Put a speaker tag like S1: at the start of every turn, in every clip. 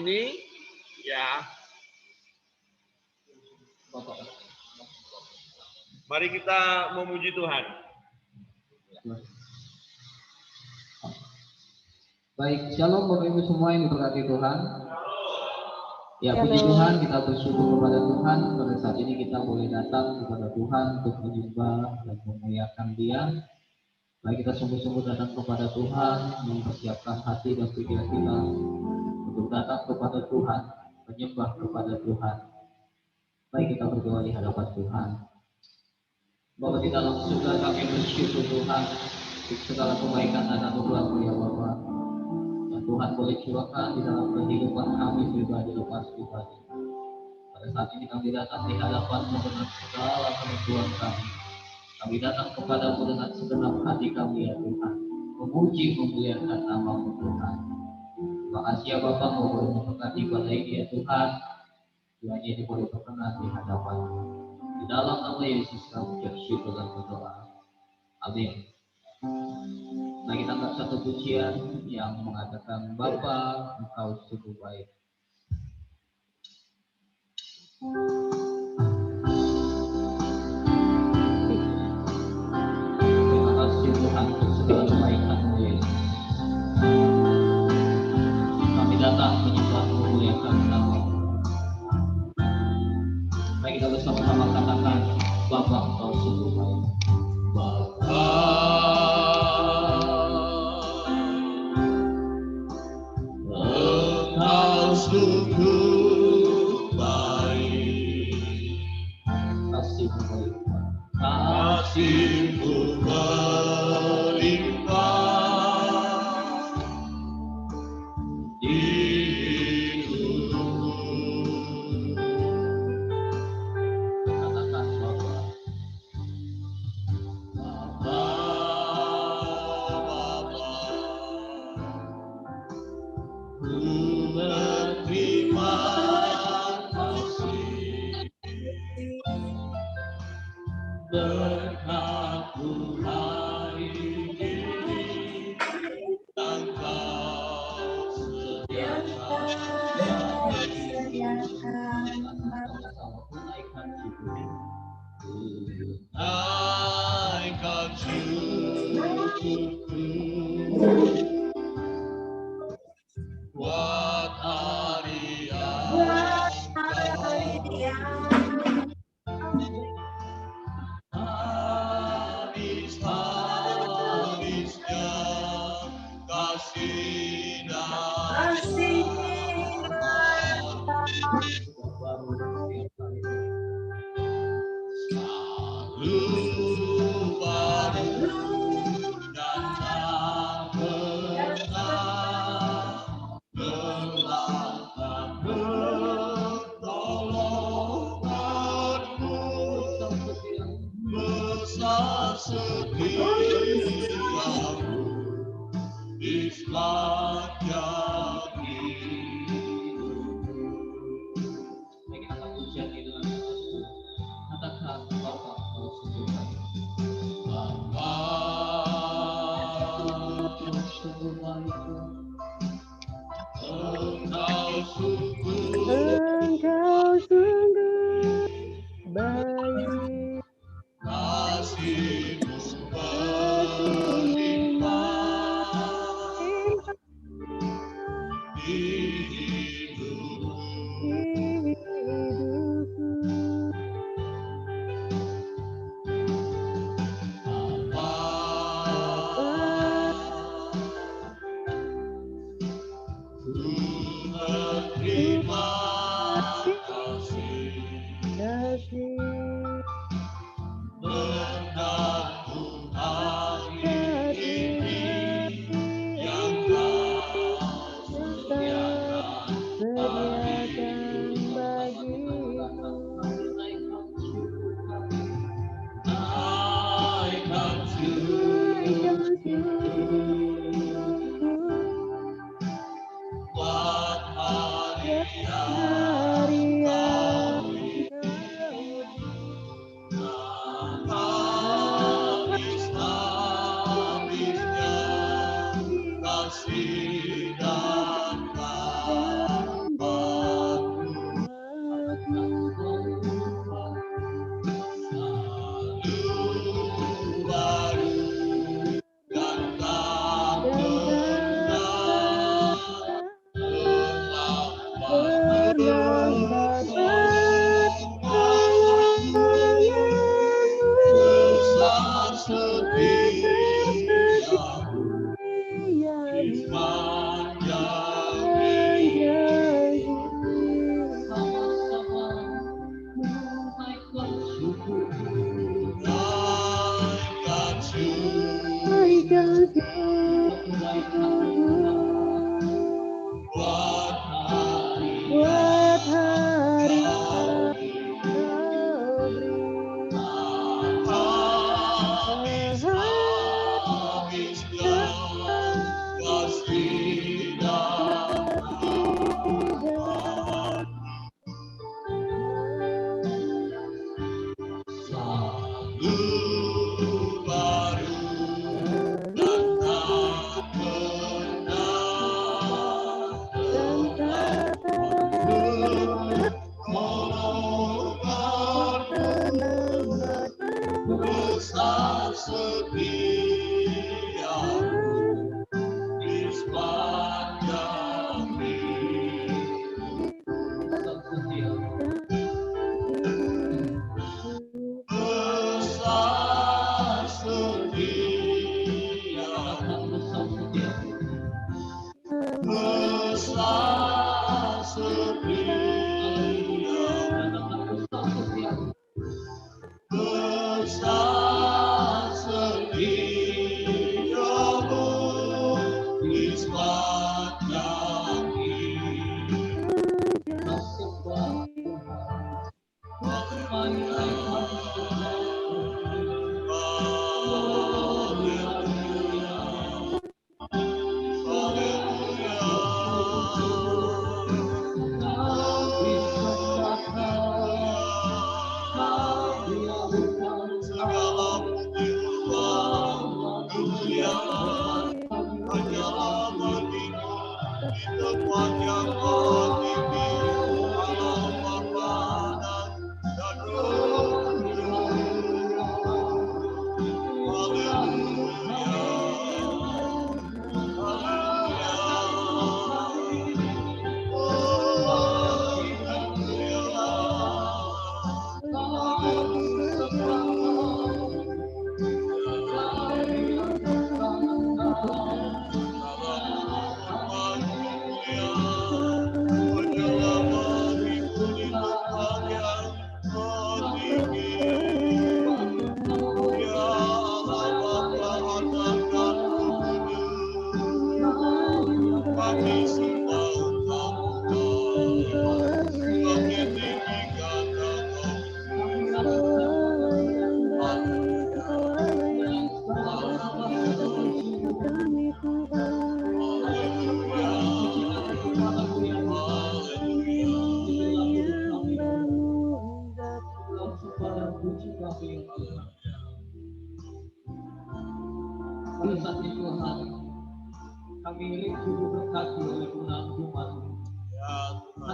S1: ini, ya. Mari kita memuji Tuhan.
S2: Baik, shalom Bapak Ibu semua yang diberkati Tuhan. Ya, puji Tuhan, kita bersyukur kepada Tuhan pada saat ini kita boleh datang kepada Tuhan untuk menyembah dan memuliakan Dia. Baik, kita sungguh-sungguh datang kepada Tuhan, mempersiapkan hati dan pikiran kita untuk datang kepada Tuhan, menyembah kepada Tuhan. Baik, kita berdoa di hadapan Tuhan. Bapa di dalam surga, kami bersyukur Tuhan untuk segala kebaikan dan anugerah-Mu ya Bapa. Dan Tuhan boleh curahkan di dalam kehidupan kami pribadi lepas pribadi. Pada saat ini kami datang di hadapan-Mu dengan segala kemampuan kami. Kami datang kepadamu dengan segenap hati kami ya Tuhan, memuji memuliakan nama-Mu Tuhan. Terima kasih ya Bapa, Kau boleh memberkati pada ini ya Tuhan. Kiranya ini boleh berkenan di hadapan-Mu. Di dalam nama Yesus kami bersyukur dan berdoa. Amin. Nah, kita angkat satu pujian yang mengatakan Bapa, Engkau sungguh baik. Tuhan untuk segala kebaikan-Mu Yesus. Kami datang menyembah memuliakan nama-Mu. Mari kita bersama-sama katakan Bapa Engkau sungguh baik. Bapa Engkau sungguh baik. Kasih-Mu melimpah. Kasih-Mu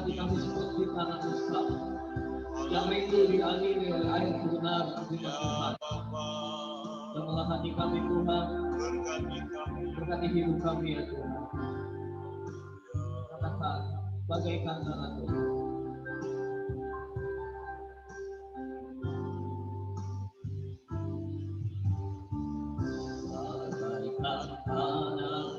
S2: hati-hati semua di tanah Tuhan yang rindu dialiri oleh air kebenaran firman Tuhan. Jamahlah hati kami Tuhan, berkati hidup kami ya Tuhan. Katakan bagaikan tanah Tuhan. Bagaikan tanah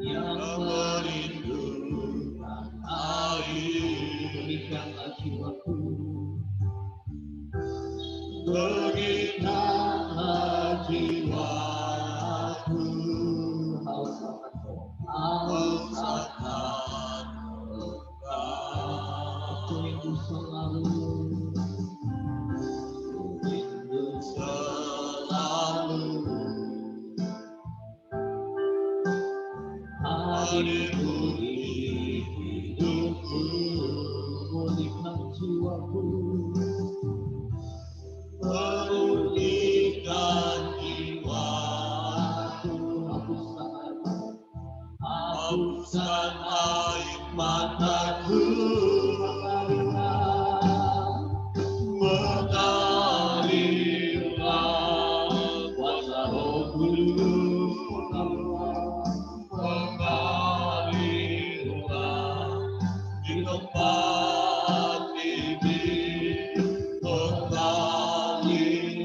S2: yang merindukan air, berikanlah jiwaku, berikanlah jiwaku, haus akan aku rindu selalu, hadirku di hidupku, pulihkan jiwaku, pulihkan jiwaku, hapuskan air mataku, mengalirlah kuasa Roh Kudus, mengalirlah di tempat ini, mengalirlah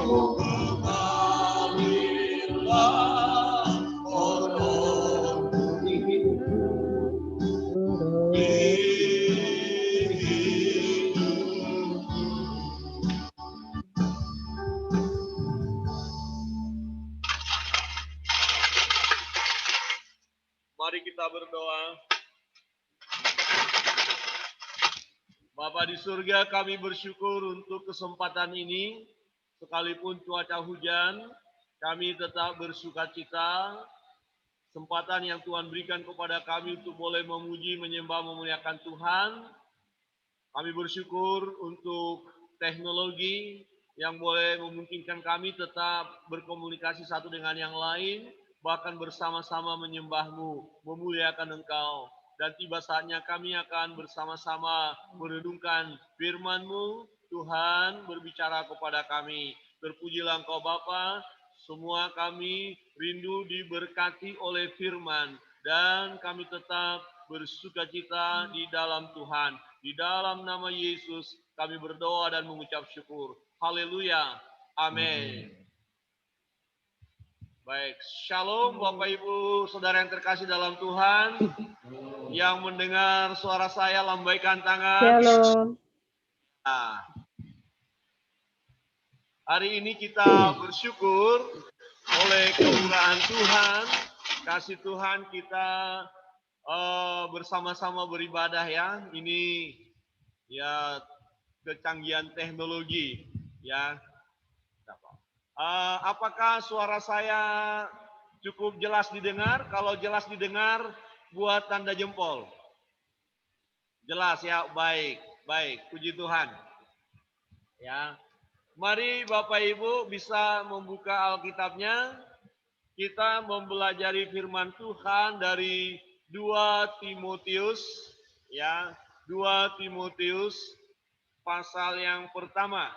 S2: Roh
S1: Mari kita berdoa. Bapa di surga, kami bersyukur untuk kesempatan ini. Sekalipun cuaca hujan, kami tetap bersukacita. Kesempatan yang Tuhan berikan kepada kami untuk boleh memuji, menyembah, memuliakan Tuhan. Kami bersyukur untuk teknologi yang boleh memungkinkan kami tetap berkomunikasi satu dengan yang lain, bahkan bersama-sama menyembah-Mu, memuliakan Engkau. Dan tiba saatnya kami akan bersama-sama merenungkan firman-Mu. Tuhan berbicara kepada kami. Terpujilah Engkau Bapa, semua kami rindu diberkati oleh firman. Dan kami tetap bersukacita di dalam Tuhan. Di dalam nama Yesus kami berdoa dan mengucap syukur. Haleluya. Amin. Baik, shalom Bapak Ibu Saudara yang terkasih dalam Tuhan. Yang mendengar suara saya lambaikan tangan.
S3: Shalom.
S1: Nah, hari ini kita bersyukur oleh kemurahan Tuhan, kasih Tuhan kita bersama-sama beribadah ya. Ini ya kecanggihan teknologi ya. Apakah suara saya cukup jelas didengar? Kalau jelas didengar, buat tanda jempol. Jelas ya, baik, baik. Puji Tuhan. Ya, mari Bapak Ibu bisa membuka Alkitabnya. Kita mempelajari firman Tuhan dari 2 Timotius, ya, 2 Timotius pasal yang pertama.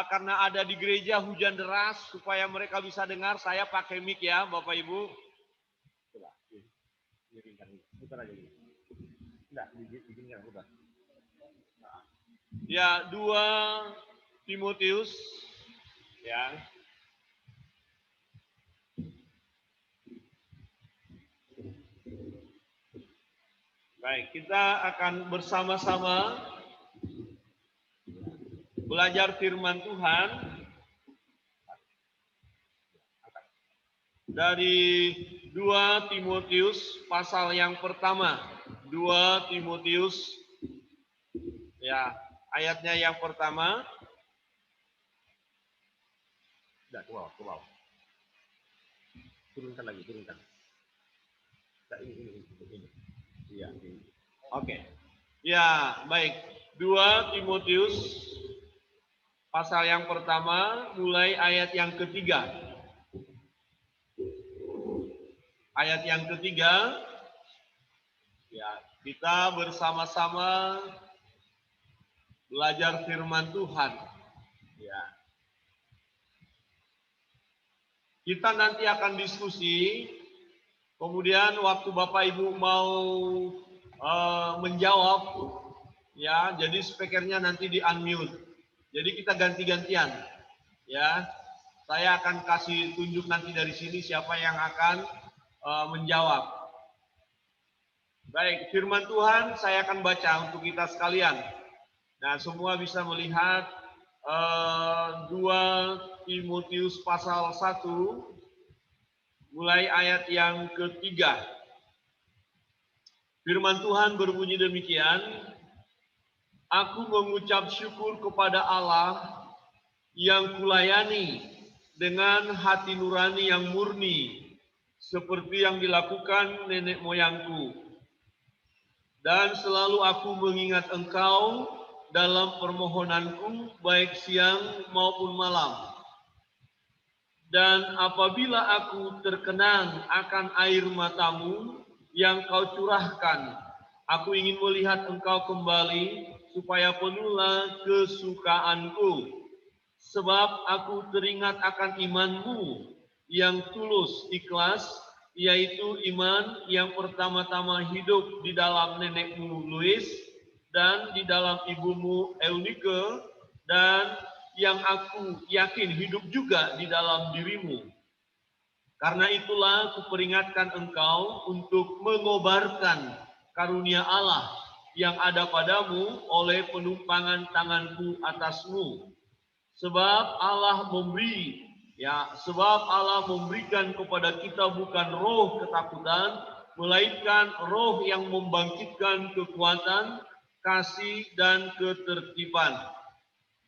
S1: Karena ada di gereja hujan deras, supaya mereka bisa dengar, saya pakai mic ya, Bapak Ibu. Coba, putar aja gitu. Enggak, bikinkan, putar. Ya, 2 Timotius, ya. Baik, kita akan bersama-sama belajar firman Tuhan. dari 2 Timotius pasal yang pertama. 2 Timotius ya, ayatnya yang pertama. Udah, ke bawah. Turunkan lagi, turunkan. Nah, ini. Iya, ini. Oke. Ya, baik. 2 Timotius pasal yang pertama, mulai ayat yang ketiga. Ayat yang ketiga, ya, kita bersama-sama belajar firman Tuhan. Ya. Kita nanti akan diskusi, kemudian waktu Bapak Ibu mau menjawab, ya, jadi speakernya nanti di unmute. Jadi kita ganti-gantian, ya. Saya akan kasih tunjuk nanti dari sini siapa yang akan menjawab. Baik, firman Tuhan saya akan baca untuk kita sekalian. Nah, semua bisa melihat 2 Timotius pasal 1, mulai ayat yang ketiga. Firman Tuhan berbunyi demikian, aku mengucap syukur kepada Allah yang kulayani dengan hati nurani yang murni, seperti yang dilakukan nenek moyangku. Dan selalu aku mengingat engkau dalam permohonanku, baik siang maupun malam. Dan apabila aku terkenang akan air matamu yang kau curahkan, aku ingin melihat engkau kembali, supaya penuhlah kesukaanku. Sebab aku teringat akan imanmu yang tulus ikhlas, yaitu iman yang pertama-tama hidup di dalam nenekmu Louis dan di dalam ibumu Eunike, dan yang aku yakin hidup juga di dalam dirimu. Karena itulah kuperingatkan engkau untuk mengobarkan karunia Allah yang ada padamu oleh penumpangan tanganku atasmu. Sebab Allah memberikan kepada kita bukan roh ketakutan, melainkan roh yang membangkitkan kekuatan, kasih, dan ketertiban.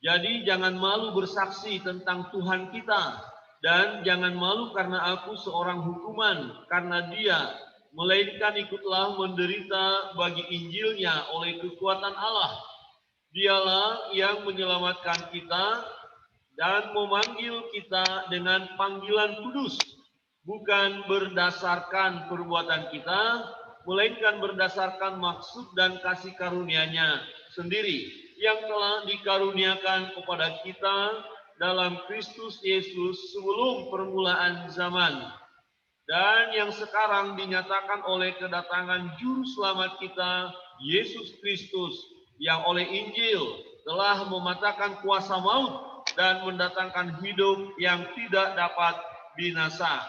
S1: Jadi jangan malu bersaksi tentang Tuhan kita, dan jangan malu karena aku seorang hukuman karena Dia, melainkan ikutlah menderita bagi Injilnya oleh kekuatan Allah. Dialah yang menyelamatkan kita dan memanggil kita dengan panggilan kudus, bukan berdasarkan perbuatan kita, melainkan berdasarkan maksud dan kasih karunia-Nya sendiri yang telah dikaruniakan kepada kita dalam Kristus Yesus sebelum permulaan zaman, dan yang sekarang dinyatakan oleh kedatangan Juru Selamat kita, Yesus Kristus, yang oleh Injil telah mematahkan kuasa maut dan mendatangkan hidup yang tidak dapat binasa.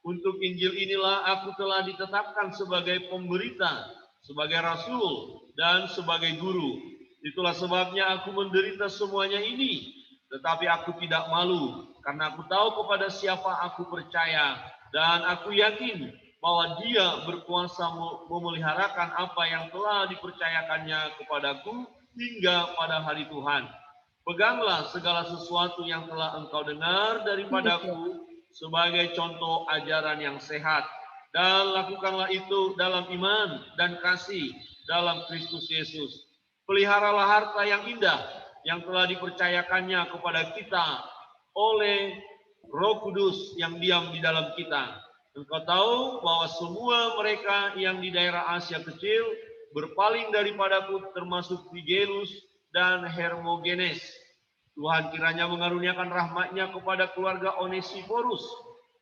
S1: Untuk Injil inilah aku telah ditetapkan sebagai pemberita, sebagai rasul, dan sebagai guru. Itulah sebabnya aku menderita semuanya ini, tetapi aku tidak malu, karena aku tahu kepada siapa aku percaya, dan aku yakin bahwa Dia berkuasa memeliharakan apa yang telah dipercayakannya kepadaku hingga pada hari Tuhan. Peganglah segala sesuatu yang telah engkau dengar daripadaku sebagai contoh ajaran yang sehat, dan lakukanlah itu dalam iman dan kasih dalam Kristus Yesus. Peliharalah harta yang indah yang telah dipercayakannya kepada kita oleh Roh Kudus yang diam di dalam kita. Engkau tahu bahwa semua mereka yang di daerah Asia kecil berpaling daripadaku, termasuk Figelus dan Hermogenes. Tuhan kiranya mengaruniakan rahmat-Nya kepada keluarga Onesiphorus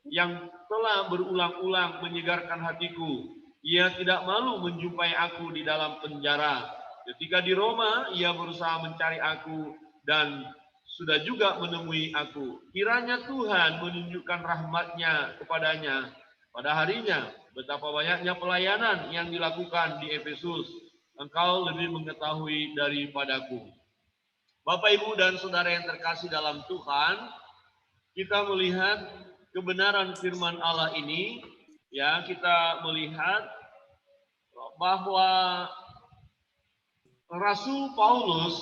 S1: yang telah berulang-ulang menyegarkan hatiku. Ia tidak malu menjumpai aku di dalam penjara. Ketika di Roma, ia berusaha mencari aku dan sudah juga menemui aku. Kiranya Tuhan menunjukkan rahmat-Nya kepadanya pada harinya. Betapa banyaknya pelayanan yang dilakukan di Efesus. Engkau lebih mengetahui daripadaku. Bapak, Ibu, dan Saudara yang terkasih dalam Tuhan, kita melihat kebenaran firman Allah ini, ya kita melihat bahwa Rasul Paulus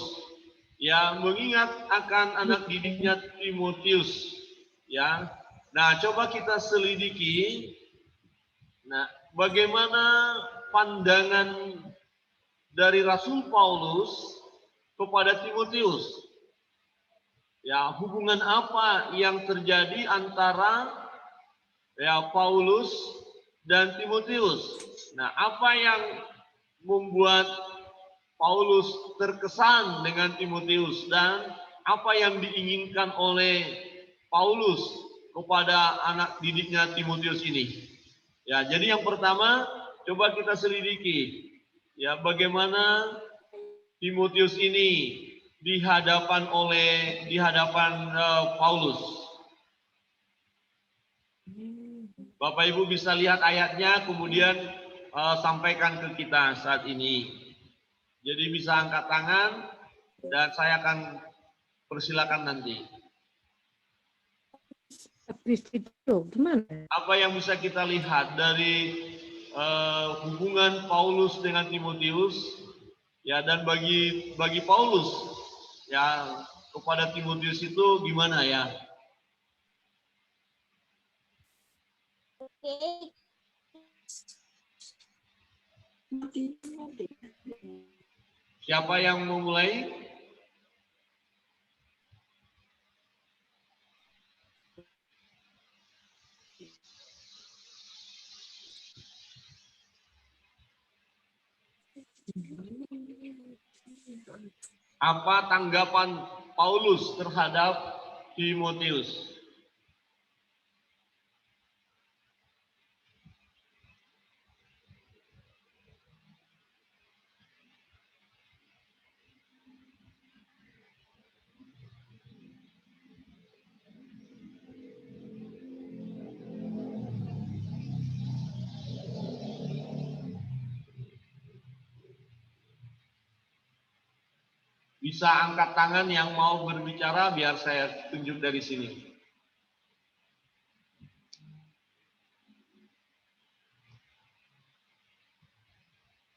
S1: yang mengingat akan anak didiknya Timotius, ya. Nah, coba kita selidiki. Nah, bagaimana pandangan dari Rasul Paulus kepada Timotius? Ya, hubungan apa yang terjadi antara ya Paulus dan Timotius? Nah, apa yang membuat Paulus terkesan dengan Timotius dan apa yang diinginkan oleh Paulus kepada anak didiknya Timotius ini? Ya, jadi yang pertama coba kita selidiki ya bagaimana Timotius ini di hadapan Paulus. Bapak Ibu bisa lihat ayatnya kemudian sampaikan ke kita saat ini. Jadi bisa angkat tangan dan saya akan persilakan nanti. Apa yang bisa kita lihat dari hubungan Paulus dengan Timotius, ya, dan bagi Paulus, ya, kepada Timotius itu gimana ya? Siapa yang mau mulai? Apa tanggapan Paulus terhadap Timotius? Bisa angkat tangan yang mau berbicara biar saya tunjuk dari sini.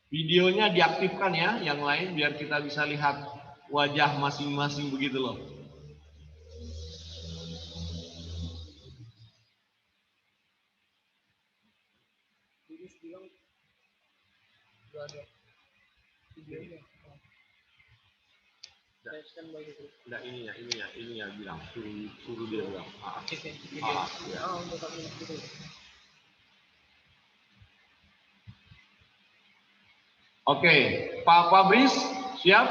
S1: Videonya diaktifkan ya, yang lain biar kita bisa lihat wajah masing-masing begitu loh. Enggak, ini ya bilang, suruh dia bilang. Ya. Oke, Pak Fabris, siap?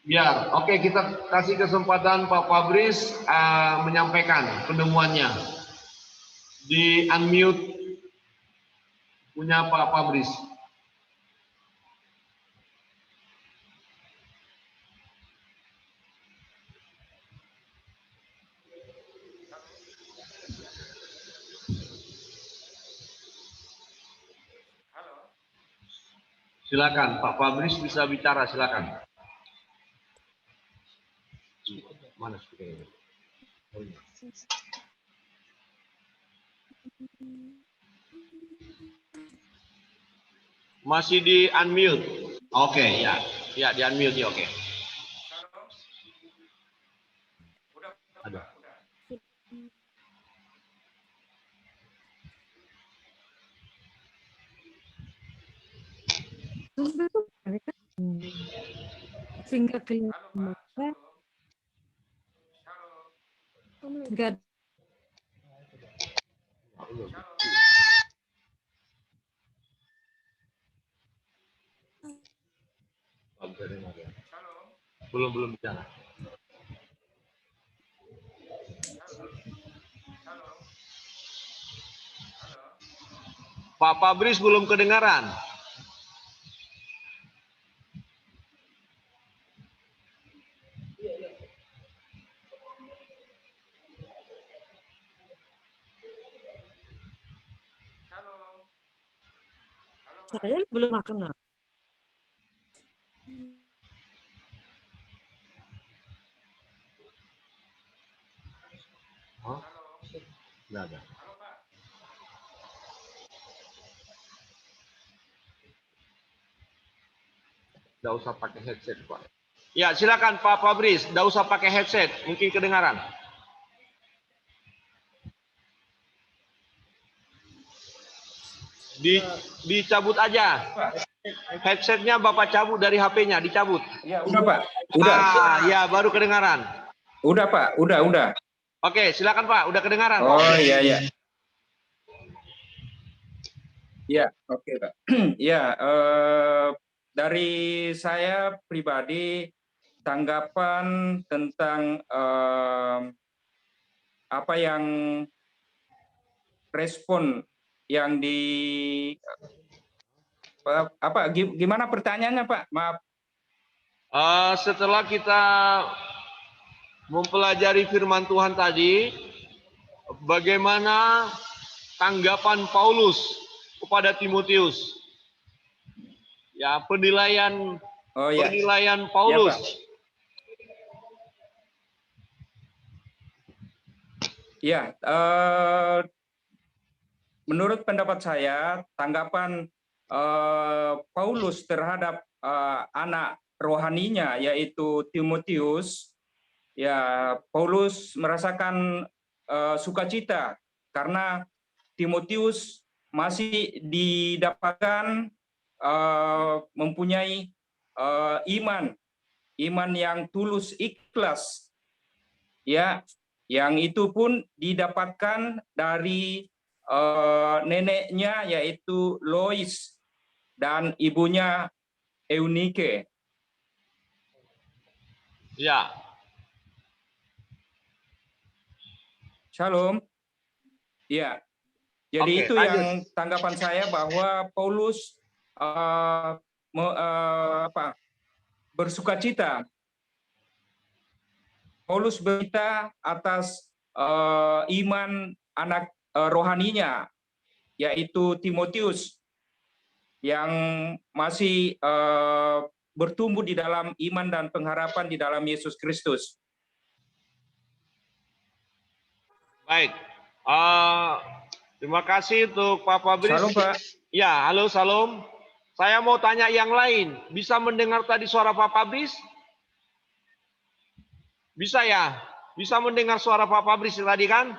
S1: Biar, oke, kita kasih kesempatan Pak Fabris menyampaikan penemuannya. Di unmute punya Pak Fabris. Silakan, Pak Fabris bisa bicara, silakan. Mana speakernya? Oh, iya. Masih di unmute. Oke, ya. Ya, di unmute ya, oke. Ada.
S3: Sehingga kelihatan enggak
S1: Belum bicara. Pak Fabris belum kedengaran.
S3: saya belum makan.
S1: Ada. Nggak usah pakai headset, Pak. Ya, silakan Pak Fabris. Nggak usah pakai headset, mungkin kedengaran. Dicabut aja. Headsetnya Bapak cabut dari HP-nya, dicabut.
S4: Ya, udah Pak. Udah.
S1: Ya, baru kedengaran.
S4: Udah Pak, udah.
S1: Oke, silakan Pak, udah kedengaran.
S4: Oh
S1: Pak.
S4: iya. Ya, oke Pak. Ya, dari saya pribadi tanggapan tentang apa yang respon yang gimana pertanyaannya Pak? Maaf.
S1: Setelah kita mempelajari firman Tuhan tadi, bagaimana tanggapan Paulus kepada Timotius? Ya, penilaian Paulus.
S4: Ya, menurut pendapat saya, tanggapan Paulus terhadap anak rohaninya, yaitu Timotius, ya Paulus merasakan sukacita karena Timotius masih didapatkan mempunyai iman yang tulus ikhlas, ya, yang itu pun didapatkan dari neneknya yaitu Lois dan ibunya Eunike.
S1: Ya.
S4: Shalom. Ya. Jadi itu
S1: lanjut.
S4: yang tanggapan saya bahwa Paulus bersukacita. Paulus berita atas iman anak rohaninya, yaitu Timotius, yang masih bertumbuh di dalam iman dan pengharapan di dalam Yesus Kristus.
S1: Baik. Terima kasih untuk Pak Fabris.
S4: Salam Pak.
S1: Ya, halo Salam. Saya mau tanya yang lain. Bisa mendengar tadi suara Pak Fabris? Bisa ya? Bisa mendengar suara Pak Fabris tadi kan?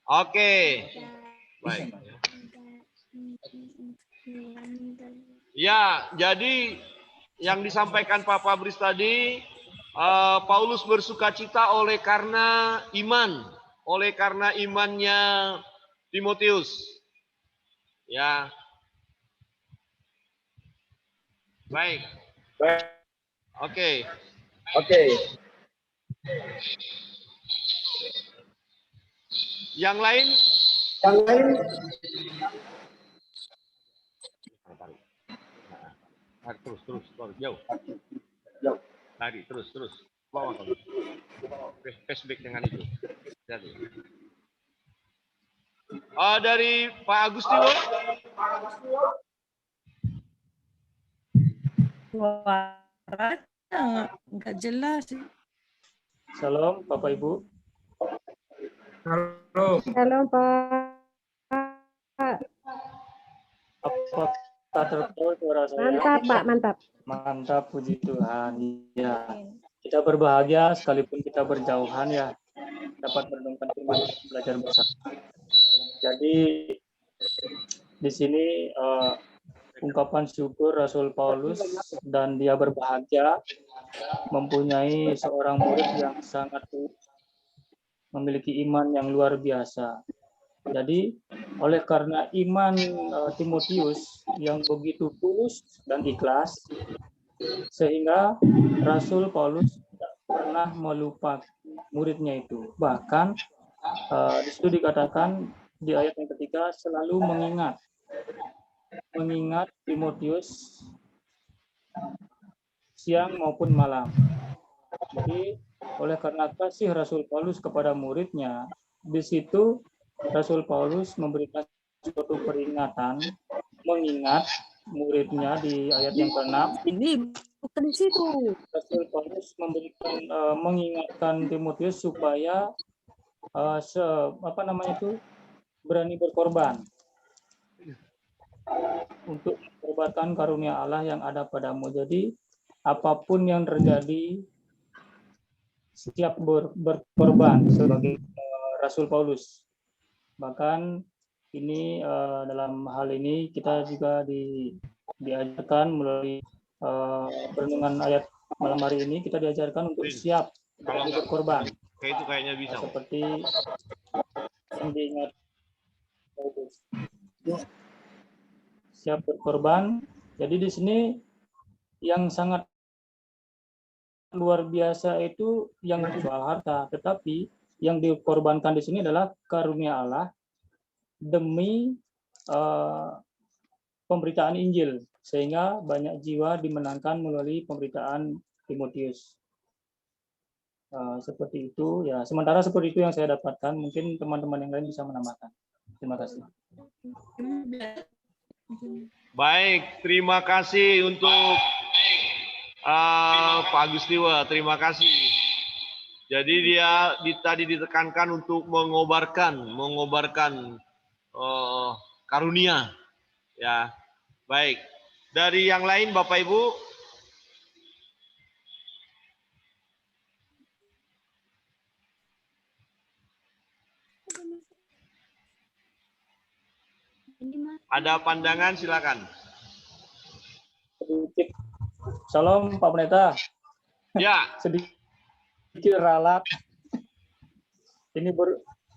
S1: Oke. Baik. Ya, jadi yang disampaikan Pak Fabris tadi, Paulus bersukacita oleh karena imannya Timotius. Ya. Baik. Oke. Yang lain? Terus, jauh. Tadi, terus. Bawa kamu. Flashback dengan itu. Jadi. Dari Pak Agustino.
S3: Suaranya nggak jelas.
S5: Salam Bapak Ibu.
S4: Halo.
S6: Halo Pak.
S5: Apakah terdengar suara saya?
S6: Mantap Pak, mantap.
S5: Mantap, puji Tuhan. Ya, kita berbahagia sekalipun kita berjauhan ya, dapat merenungkan firman belajar bersama. Jadi di sini ungkapan syukur Rasul Paulus, dan dia berbahagia mempunyai seorang murid yang sangat memiliki iman yang luar biasa. Jadi oleh karena iman Timotius yang begitu tulus dan ikhlas, sehingga Rasul Paulus tidak pernah melupakan muridnya itu. Bahkan di situ dikatakan di ayat yang ketiga, selalu mengingat Timotius siang maupun malam. Jadi oleh karena kasih Rasul Paulus kepada muridnya, di situ Rasul Paulus memberikan suatu peringatan, mengingat muridnya di ayat yang ke-6.
S3: Ini bukan di situ.
S5: Rasul Paulus mengingatkan Timotius supaya berani berkorban untuk mengorbankan karunia Allah yang ada padamu. Jadi apapun yang terjadi, siap berkorban sebagai Rasul Paulus. Bahkan ini dalam hal ini kita juga diajarkan melalui renungan ayat malam hari ini, kita diajarkan untuk siap berkorban.
S1: Kayak itu kayaknya bisa.
S5: Seperti yang diingat Paulus. Siap berkorban. Jadi di sini yang sangat luar biasa itu yang soal harta, tetapi yang dikorbankan di sini adalah karunia Allah demi pemberitaan Injil, sehingga banyak jiwa dimenangkan melalui pemberitaan Timotius. Seperti itu ya. Sementara seperti itu yang saya dapatkan. Mungkin teman-teman yang lain bisa menambahkan. Terima kasih.
S1: Baik, terima kasih untuk Pak Agustiwa. Terima kasih. Jadi dia tadi ditekankan untuk mengobarkan karunia. Ya, baik. Dari yang lain, Bapak Ibu. Ada pandangan, silakan.
S5: Salam Pak Pendeta.
S1: Ya.
S5: Sedikit ralat. Ini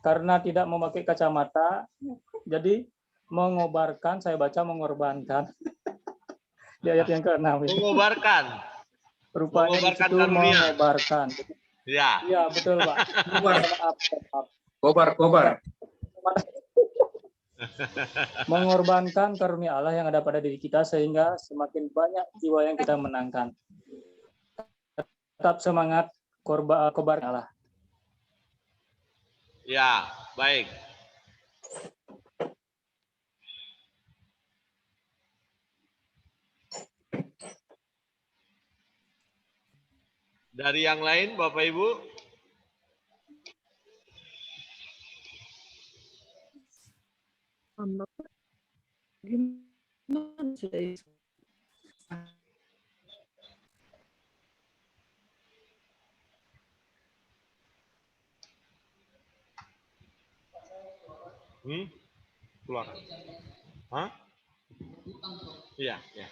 S5: karena tidak memakai kacamata, jadi mengobarkan, saya baca mengorbankan. Di ayat yang ke-6.
S1: Mengobarkan.
S5: Rupanya di situ mengobarkan.
S1: Ya.
S5: Iya, betul, Pak.
S4: Kobar.
S5: Mengorbankan karunia Allah yang ada pada diri kita sehingga semakin banyak jiwa yang kita menangkan. Tetap semangat kobar Allah.
S1: Ya, baik. Dari yang lain, Bapak Ibu?
S3: Gimana sudah
S1: Keluar. Hah? Iya, ya.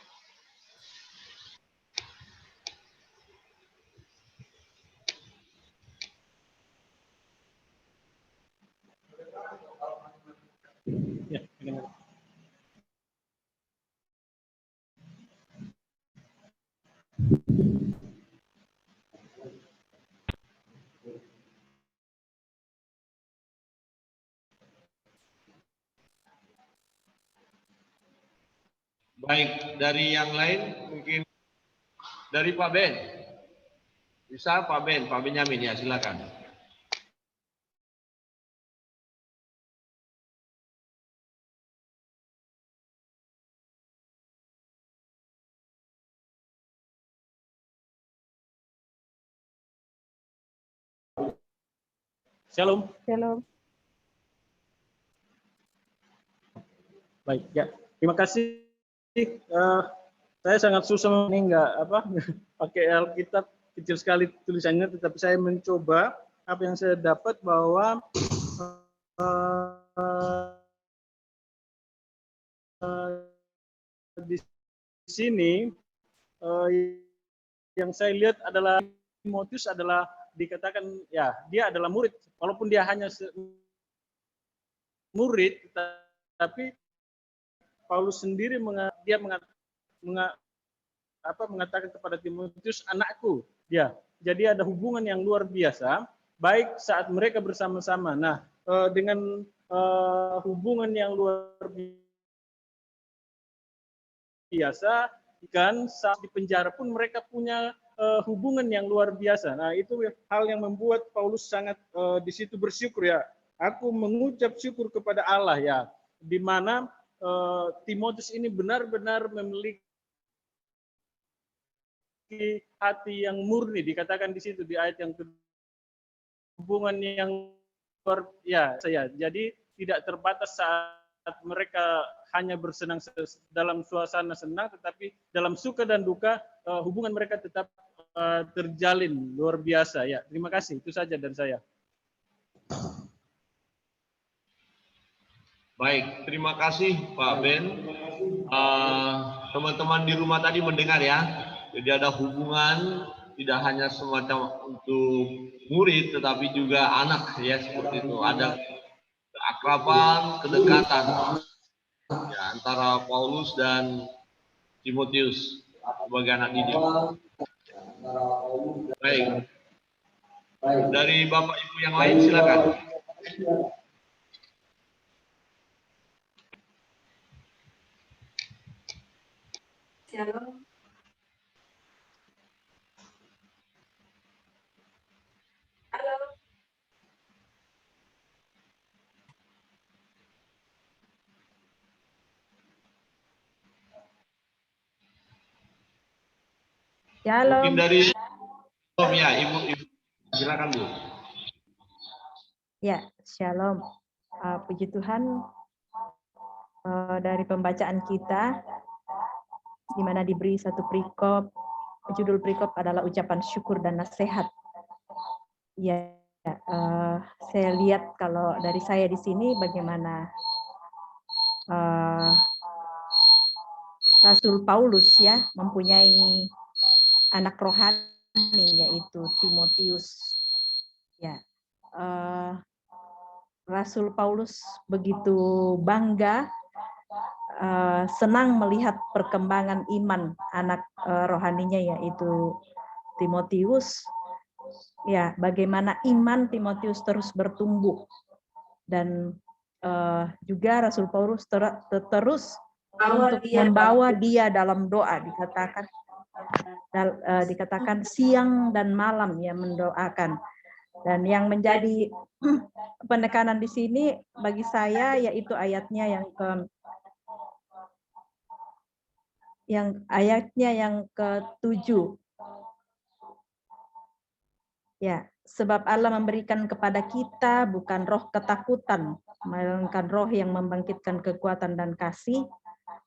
S1: Baik, dari yang lain mungkin dari Pak Ben. Bisa Pak Benyamin ya, silakan.
S5: Shalom. Baik, ya. Terima kasih. Saya sangat susah ini pakai Alkitab, kecil sekali tulisannya, tetapi saya mencoba apa yang saya dapat bahwa di sini yang saya lihat adalah Timotius adalah dikatakan ya dia adalah murid, walaupun dia hanya murid, tapi Paulus sendiri mengatakan kepada Timotius, anakku. Ya, jadi ada hubungan yang luar biasa, baik saat mereka bersama-sama. Nah, dengan hubungan yang luar biasa, kan saat di penjara pun mereka punya hubungan yang luar biasa. Nah, itu hal yang membuat Paulus sangat di situ bersyukur ya. Aku mengucap syukur kepada Allah ya, di mana Timotius ini benar-benar memiliki hati yang murni, dikatakan di situ di ayat yang kedua, hubungan yang ya saya. Jadi tidak terbatas saat mereka hanya bersenang dalam suasana senang, tetapi dalam suka dan duka hubungan mereka tetap terjalin luar biasa. Ya, terima kasih. Itu saja dari saya.
S1: Baik, terima kasih Pak Ben. Teman-teman di rumah tadi mendengar ya. Jadi ada hubungan tidak hanya semacam untuk murid, tetapi juga anak ya, seperti itu. Ada keakraban, kedekatan ya, antara Paulus dan Timotius sebagai anak didik. Baik. Dari Bapak Ibu yang lain silakan.
S6: Shalom. Halo.
S1: Mungkin dari ya, Ibu silakan Bu.
S6: Ya, shalom. Puji Tuhan, dari pembacaan kita, di mana diberi satu perikop, judul perikop adalah ucapan syukur dan nasihat. Ya, saya lihat kalau dari saya di sini bagaimana Rasul Paulus ya mempunyai anak rohani yaitu Timotius. Ya, Rasul Paulus begitu bangga, senang melihat perkembangan iman anak rohaninya yaitu Timotius. Ya, bagaimana iman Timotius terus bertumbuh dan juga Rasul Paulus terus untuk membawa dia dalam doa, dikatakan siang dan malam ya mendoakan. Dan yang menjadi penekanan di sini bagi saya yaitu ayatnya yang ke-7. Ya, sebab Allah memberikan kepada kita bukan roh ketakutan, melainkan roh yang membangkitkan kekuatan dan kasih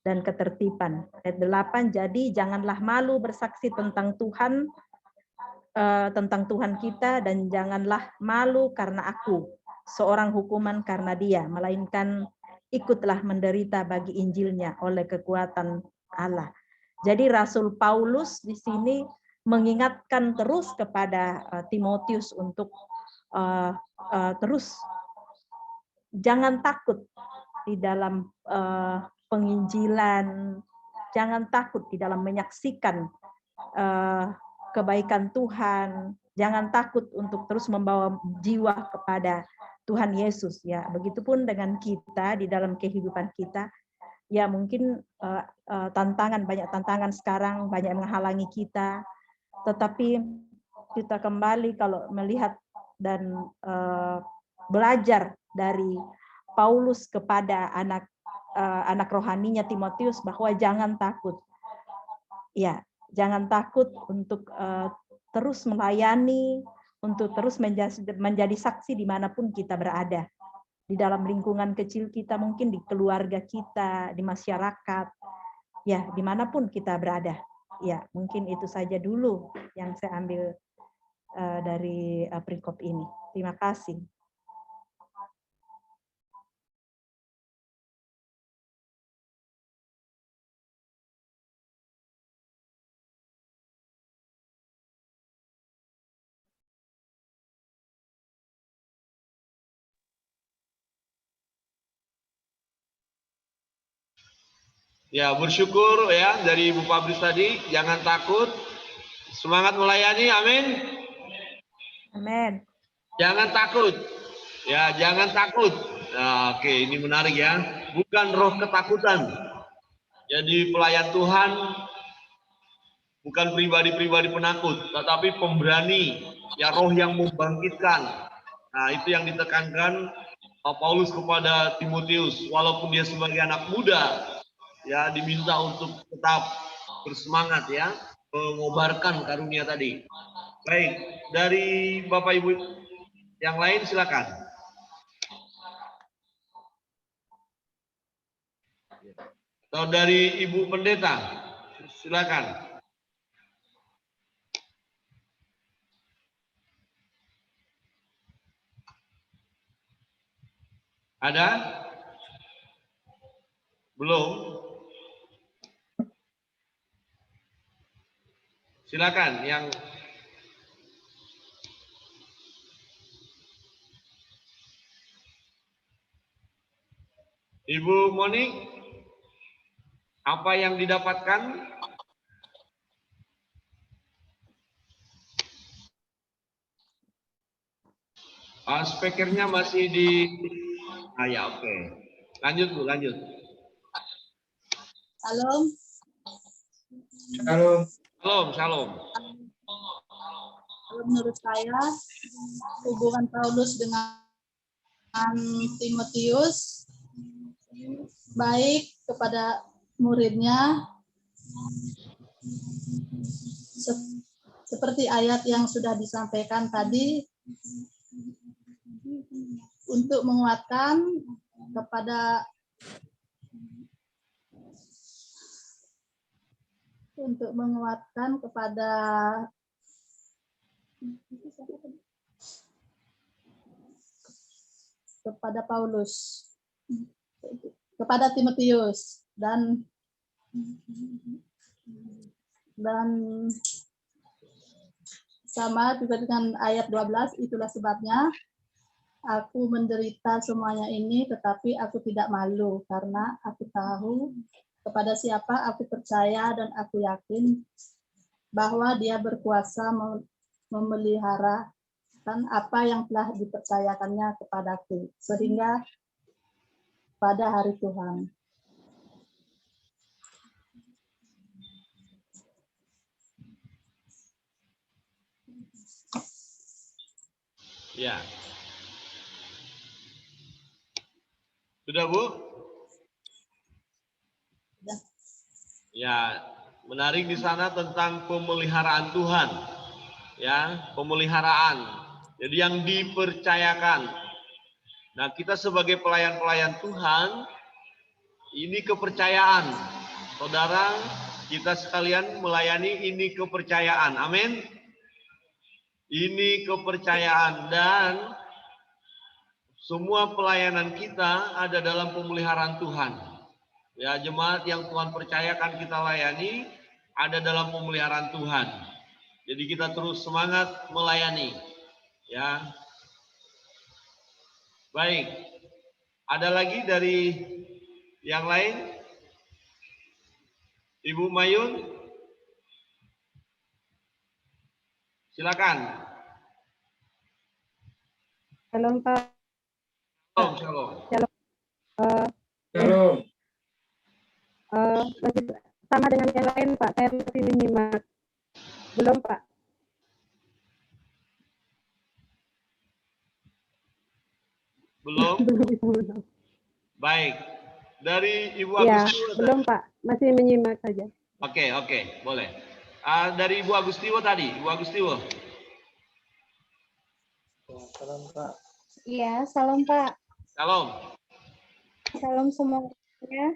S6: dan ketertiban. Ayat 8, jadi janganlah malu bersaksi tentang Tuhan kita, dan janganlah malu karena aku, seorang hukuman karena dia, melainkan ikutlah menderita bagi Injilnya oleh kekuatan Allah. Jadi Rasul Paulus di sini mengingatkan terus kepada Timotius untuk terus jangan takut di dalam penginjilan, jangan takut di dalam menyaksikan kebaikan Tuhan, jangan takut untuk terus membawa jiwa kepada Tuhan Yesus ya. Begitupun dengan kita di dalam kehidupan kita. Ya mungkin banyak tantangan sekarang, banyak yang menghalangi kita. Tetapi kita kembali kalau melihat dan belajar dari Paulus kepada anak rohaninya Timotius bahwa jangan takut. Ya, jangan takut untuk terus melayani, untuk terus menjadi saksi dimanapun kita berada. Di dalam lingkungan kecil kita, mungkin di keluarga kita, di masyarakat, ya dimanapun kita berada. Ya, mungkin itu saja dulu yang saya ambil dari perikop ini. Terima kasih.
S1: Ya, bersyukur ya dari Ibu Pablis tadi, jangan takut, semangat melayani, amin.
S6: Amin.
S1: Jangan takut, ya jangan takut. Nah, oke, ini menarik ya, bukan roh ketakutan. Jadi pelayan Tuhan bukan pribadi-pribadi penakut, tetapi pemberani, ya roh yang membangkitkan. Nah, itu yang ditekankan Paulus kepada Timotius, walaupun dia sebagai anak muda, ya diminta untuk tetap bersemangat ya, mengobarkan karunia tadi. Baik, dari Bapak Ibu yang lain silakan. Atau dari Ibu Pendeta, silakan. Ada? Belum? Silakan yang Ibu Monik, apa yang didapatkan? Speakernya masih di... ya, oke. Lanjut, Bu, lanjut.
S7: Shalom.
S4: Shalom.
S1: Shalom, shalom.
S7: Kalau menurut saya, hubungan Paulus dengan Timotius baik kepada muridnya, seperti ayat yang sudah disampaikan tadi, untuk menguatkan kepada Paulus, kepada Timotius, dan sama juga dengan ayat 12, itulah sebabnya aku menderita semuanya ini, tetapi aku tidak malu, karena aku tahu kepada siapa aku percaya, dan aku yakin bahwa Dia berkuasa memelihara apa yang telah dipercayakannya kepadaku, sehingga pada hari Tuhan.
S1: Ya. Sudah, Bu?
S7: Sudah.
S1: Ya, menarik di sana tentang pemeliharaan Tuhan. Ya, pemeliharaan. Jadi yang dipercayakan. Nah, kita sebagai pelayan-pelayan Tuhan, ini kepercayaan. Saudara, kita sekalian melayani ini kepercayaan. Amin. Ini kepercayaan, dan semua pelayanan kita ada dalam pemeliharaan Tuhan. Ya, jemaat yang Tuhan percayakan kita layani ada dalam pemeliharaan Tuhan. Jadi kita terus semangat melayani. Ya. Baik. Ada lagi dari yang lain? Ibu Mayun? Silakan.
S3: Shalom Pak.
S1: Shalom, shalom.
S4: Shalom.
S3: Masih sama dengan yang lain Pak, saya masih menyimak. Belum Pak.
S1: Belum?
S3: Belum.
S1: Baik. Dari Ibu
S3: Ya,
S1: Agustiwo.
S3: belum Pak, masih menyimak saja.
S1: Oke, boleh. Dari Ibu Agustiwo tadi, Ibu Agustiwo.
S5: Salam Pak.
S8: Iya, salam Pak.
S1: Shalom.
S8: Salam semuanya.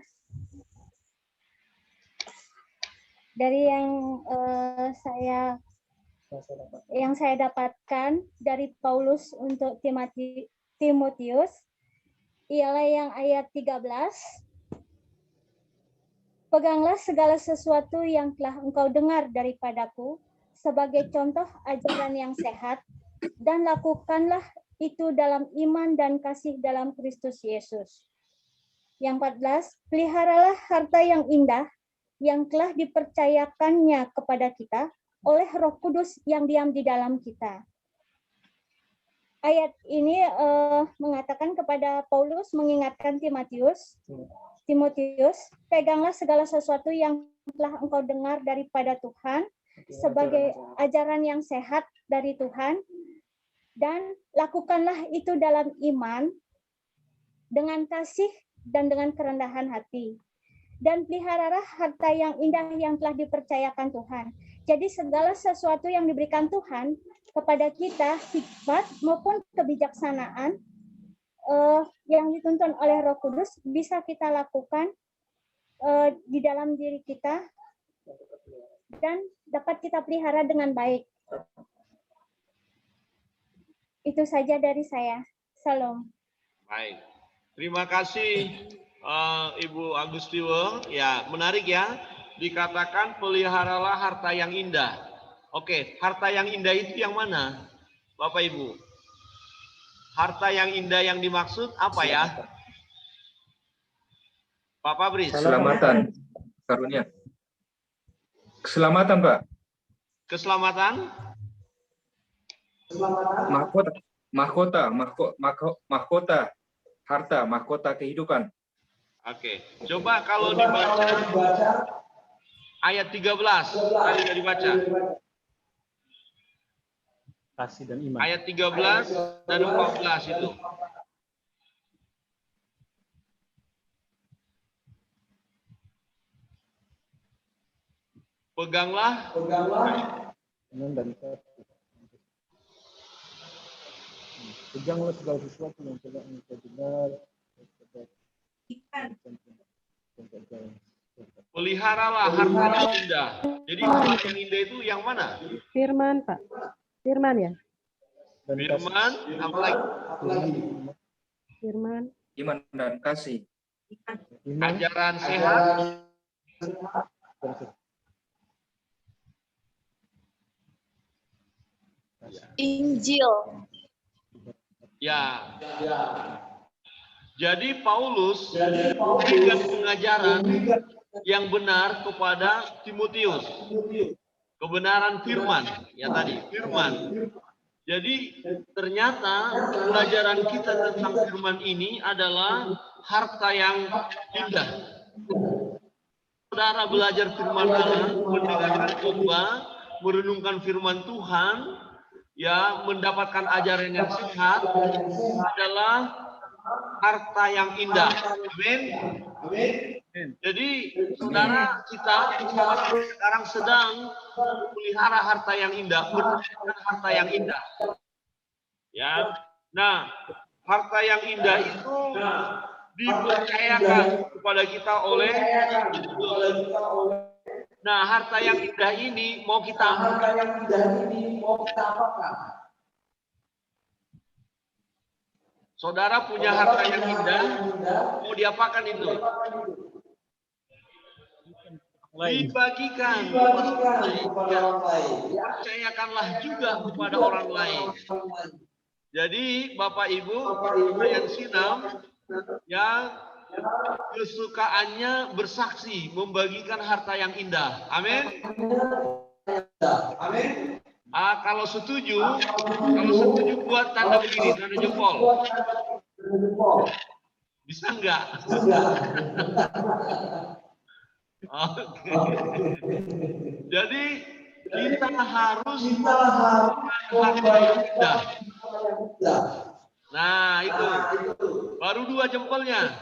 S8: Dari yang saya dapatkan dari Paulus untuk Timotius ialah yang ayat 13. Peganglah segala sesuatu yang telah engkau dengar daripadaku sebagai contoh ajaran yang sehat, dan lakukanlah itu dalam iman dan kasih dalam Kristus Yesus. Yang 14, peliharalah harta yang indah yang telah dipercayakannya kepada kita oleh Roh Kudus yang diam di dalam kita. Ayat ini mengatakan kepada Paulus mengingatkan Timotius, peganglah segala sesuatu yang telah engkau dengar daripada Tuhan sebagai ajaran yang sehat dari Tuhan, dan lakukanlah itu dalam iman, dengan kasih dan dengan kerendahan hati. Dan peliharalah harta yang indah yang telah dipercayakan Tuhan. Jadi segala sesuatu yang diberikan Tuhan kepada kita, hikmat maupun kebijaksanaan yang dituntun oleh Roh Kudus, bisa kita lakukan di dalam diri kita dan dapat kita pelihara dengan baik. Itu saja dari saya. Salam.
S1: Baik. Terima kasih Ibu Agustiwe. Ya, menarik ya. Dikatakan peliharalah harta yang indah. Oke, harta yang indah itu yang mana? Bapak Ibu. Harta yang indah yang dimaksud apa ya? Pak Fabris.
S4: Keselamatan, karunia. Keselamatan, Pak.
S1: Keselamatan?
S4: Mahkota, harta, mahkota kehidupan.
S1: Oke, coba kalau dibaca ayat 13, tadi sudah dibaca.
S5: Kasih dan iman.
S1: Ayat 13 dan 14 itu. Peganglah
S5: Iman dan kasih. Peganglah segala sesuatu yang telah engkau dengar.
S1: Peliharalah harta yang indah. Jadi harta yang indah itu yang mana?
S3: Firman, Pak. Firman ya?
S1: Firman, apa lagi?
S3: Firman.
S4: Iman dan kasih.
S1: Ajaran sehat.
S8: Injil.
S1: Ya. Jadi Paulus memberikan pengajaran yang benar kepada Timotius. Kebenaran firman, ya tadi, firman. Jadi ternyata pelajaran kita tentang firman ini adalah harta yang indah. Saudara belajar firman Allah, mendengarkan khotbah, merenungkan firman Tuhan, ya mendapatkan ajaran yang sehat adalah harta yang indah. Amin. Jadi saudara kita sekarang sedang melihara harta yang indah, mendapatkan harta yang indah. Ya. Nah, harta yang indah itu dipercayakan kepada kita oleh Nah, harta yang indah ini mau kita Saudara punya harta yang indah, mau diapakan itu? Dibagikan kepada orang lain. Percayakanlah juga kepada orang lain. Jadi, Bapak Ibu, yang sinam, yang kesukaannya bersaksi, membagikan harta yang indah. Amin. Kalau setuju buat tanda begini, tanda jempol. Bisa enggak? Oke. Jadi kita harus harta yang indah. Nah, itu. Baru 2 jempolnya.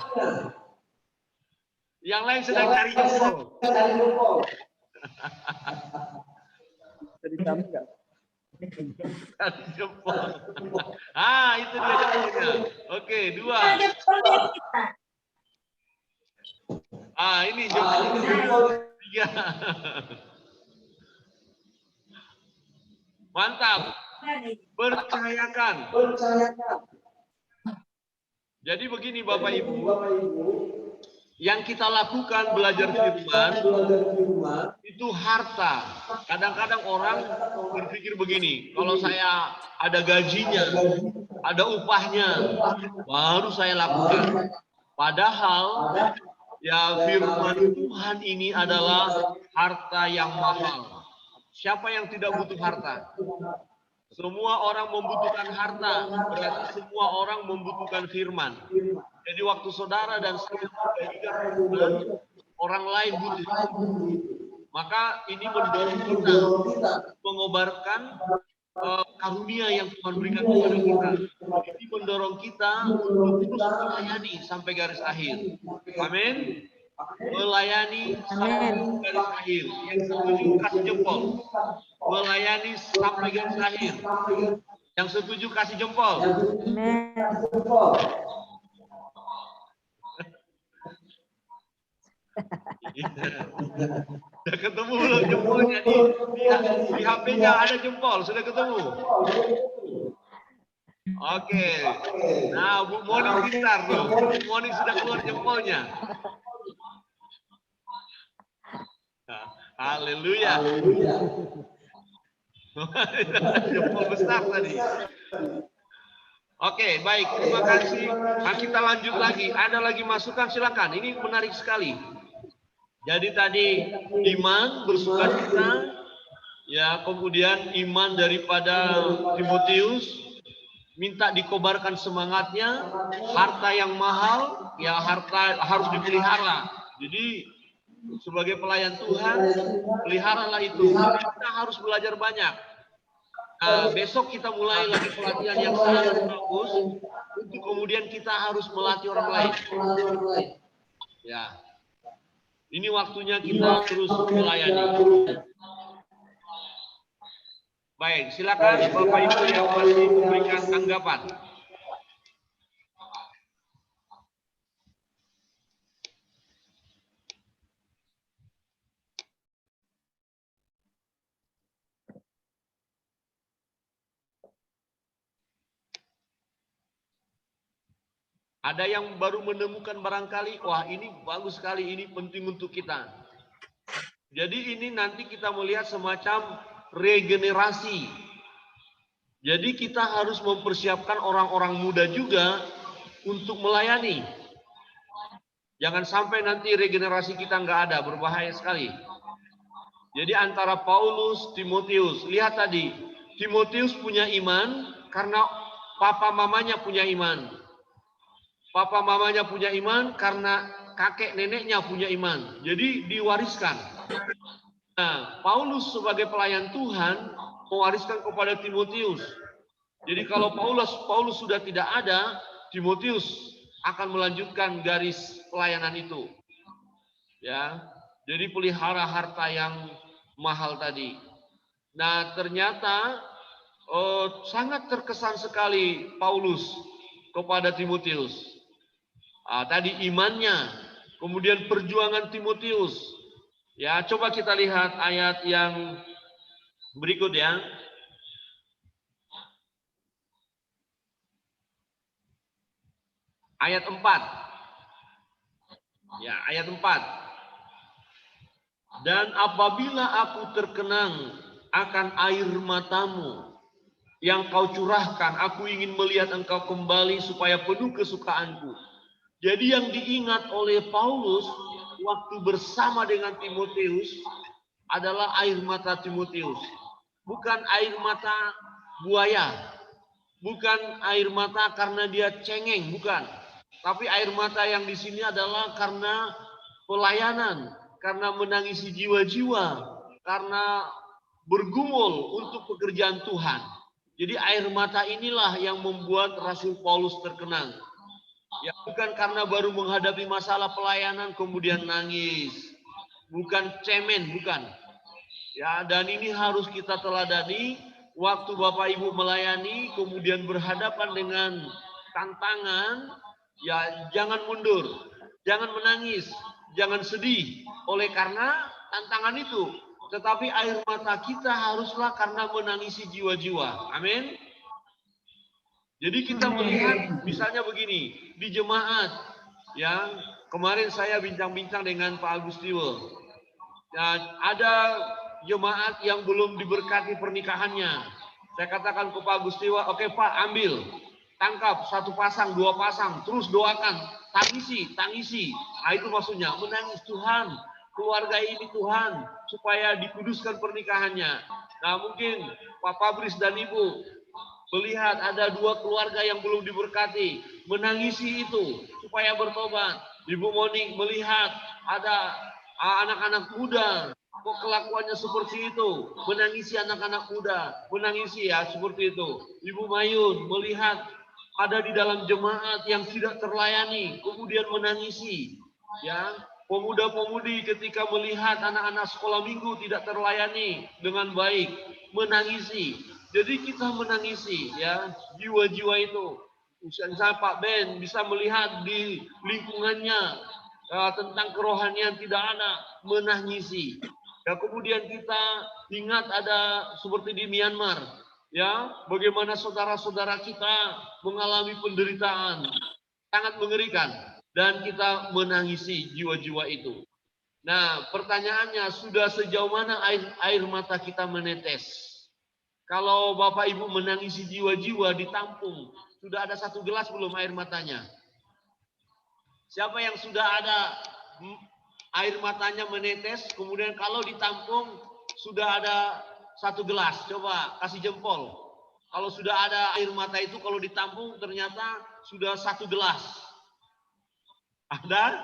S1: Yang lain sedang cari jempol.
S5: Jadi kami enggak?
S1: Cari jempol. Itu dia jempolnya. Oke, 2. Ini jempol 3. Mantap. Percayakan. Jadi begini Bapak Ibu, yang kita lakukan belajar firman itu harta. Kadang-kadang orang berpikir begini, kalau saya ada gajinya, ada upahnya, baru saya lakukan. Padahal ya firman Tuhan ini adalah harta yang mahal. Siapa yang tidak butuh harta? Semua orang membutuhkan harta, berarti semua orang membutuhkan firman. Jadi waktu saudara dan saya membagikan firman, orang lain butuh. Maka ini mendorong kita mengobarkan karunia yang Tuhan berikan kepada kita. Ini mendorong kita untuk terus melayani sampai garis akhir. Amin. Melayani sampai garis akhir. Yang setuju kasih jempol. Melayani sampai garis akhir. Yang setuju kasih jempol. Sudah ketemu belum jempolnya di HP-nya ada jempol, sudah ketemu. Oke. Nah, Bu Moni pintar tuh. Bu Moni sudah keluar jempolnya. Nah, haleluya. Jempol besar tadi. Oke, baik. Terima kasih. Nah, kita lanjut lagi. Ada lagi masukan, silakan. Ini menarik sekali. Jadi tadi iman, bersukacita, ya, kemudian iman daripada Timotius, minta dikobarkan semangatnya, harta yang mahal, ya harta harus dipelihara. Jadi sebagai pelayan Tuhan, peliharalah itu. Jadi kita harus belajar banyak. Nah, besok kita mulai lagi pelatihan yang sangat bagus untuk kemudian kita harus melatih orang lain. Ya, ini waktunya kita terus melayani. Baik, silakan Bapak Ibu yang masih memberikan tanggapan. Ada yang baru menemukan barangkali, wah ini bagus sekali, ini penting untuk kita. Jadi ini nanti kita melihat semacam regenerasi. Jadi kita harus mempersiapkan orang-orang muda juga untuk melayani. Jangan sampai nanti regenerasi kita nggak ada, berbahaya sekali. Jadi antara Paulus, Timotius, lihat tadi, Timotius punya iman karena papa mamanya punya iman. Papa mamanya punya iman karena kakek neneknya punya iman. Jadi diwariskan. Nah, Paulus sebagai pelayan Tuhan mewariskan kepada Timotius. Jadi kalau Paulus sudah tidak ada, Timotius akan melanjutkan garis pelayanan itu. Ya. Jadi pelihara harta yang mahal tadi. Nah, ternyata sangat terkesan sekali Paulus kepada Timotius. Tadi imannya, kemudian perjuangan Timotius. Ya, coba kita lihat ayat yang berikut ya. Ayat 4. Ya, ayat 4. Dan apabila aku terkenang akan air matamu yang kau curahkan, aku ingin melihat engkau kembali supaya penuh kesukaanku. Jadi yang diingat oleh Paulus waktu bersama dengan Timotius adalah air mata Timotius. Bukan air mata buaya. Bukan air mata karena dia cengeng, bukan. Tapi air mata yang di sini adalah karena pelayanan, karena menangisi jiwa-jiwa, karena bergumul untuk pekerjaan Tuhan. Jadi air mata inilah yang membuat Rasul Paulus terkenang. Ya, bukan karena baru menghadapi masalah pelayanan kemudian nangis. Bukan cemen, bukan. Ya, dan ini harus kita teladani waktu Bapak Ibu melayani kemudian berhadapan dengan tantangan, ya jangan mundur, jangan menangis, jangan sedih oleh karena tantangan itu. Tetapi air mata kita haruslah karena menangisi jiwa-jiwa. Amin. Jadi kita melihat misalnya begini, di jemaat yang kemarin saya bincang-bincang dengan Pak Agustio. Ya, ada jemaat yang belum diberkati pernikahannya. Saya katakan ke Pak Agustio, oke Pak, ambil, tangkap 1 pasang, 2 pasang, terus doakan, tangisi. Nah, itu maksudnya menangis, Tuhan, keluarga ini Tuhan, supaya dikuduskan pernikahannya. Nah, mungkin Pak Fabris dan Ibu melihat ada 2 keluarga yang belum diberkati, menangisi itu supaya bertobat. Ibu Moni melihat ada anak-anak muda kok kelakuannya seperti itu, menangisi anak-anak muda, menangisi ya seperti itu. Ibu Mayun melihat ada di dalam jemaat yang tidak terlayani, kemudian menangisi. Ya, pemuda-pemudi ketika melihat anak-anak sekolah minggu tidak terlayani dengan baik, menangisi. Jadi kita menangisi ya jiwa-jiwa itu. Misalnya Pak Ben bisa melihat di lingkungannya tentang kerohanian tidak ada, menangisi. Ya, kemudian kita ingat ada seperti di Myanmar, ya, bagaimana saudara-saudara kita mengalami penderitaan sangat mengerikan dan kita menangisi jiwa-jiwa itu. Nah, pertanyaannya, sudah sejauh mana air mata kita menetes? Kalau Bapak Ibu menangisi jiwa-jiwa ditampung, sudah ada 1 gelas belum air matanya? Siapa yang sudah ada air matanya menetes, kemudian kalau ditampung sudah ada 1 gelas? Coba kasih jempol. Kalau sudah ada air mata itu, kalau ditampung ternyata sudah 1 gelas. Ada?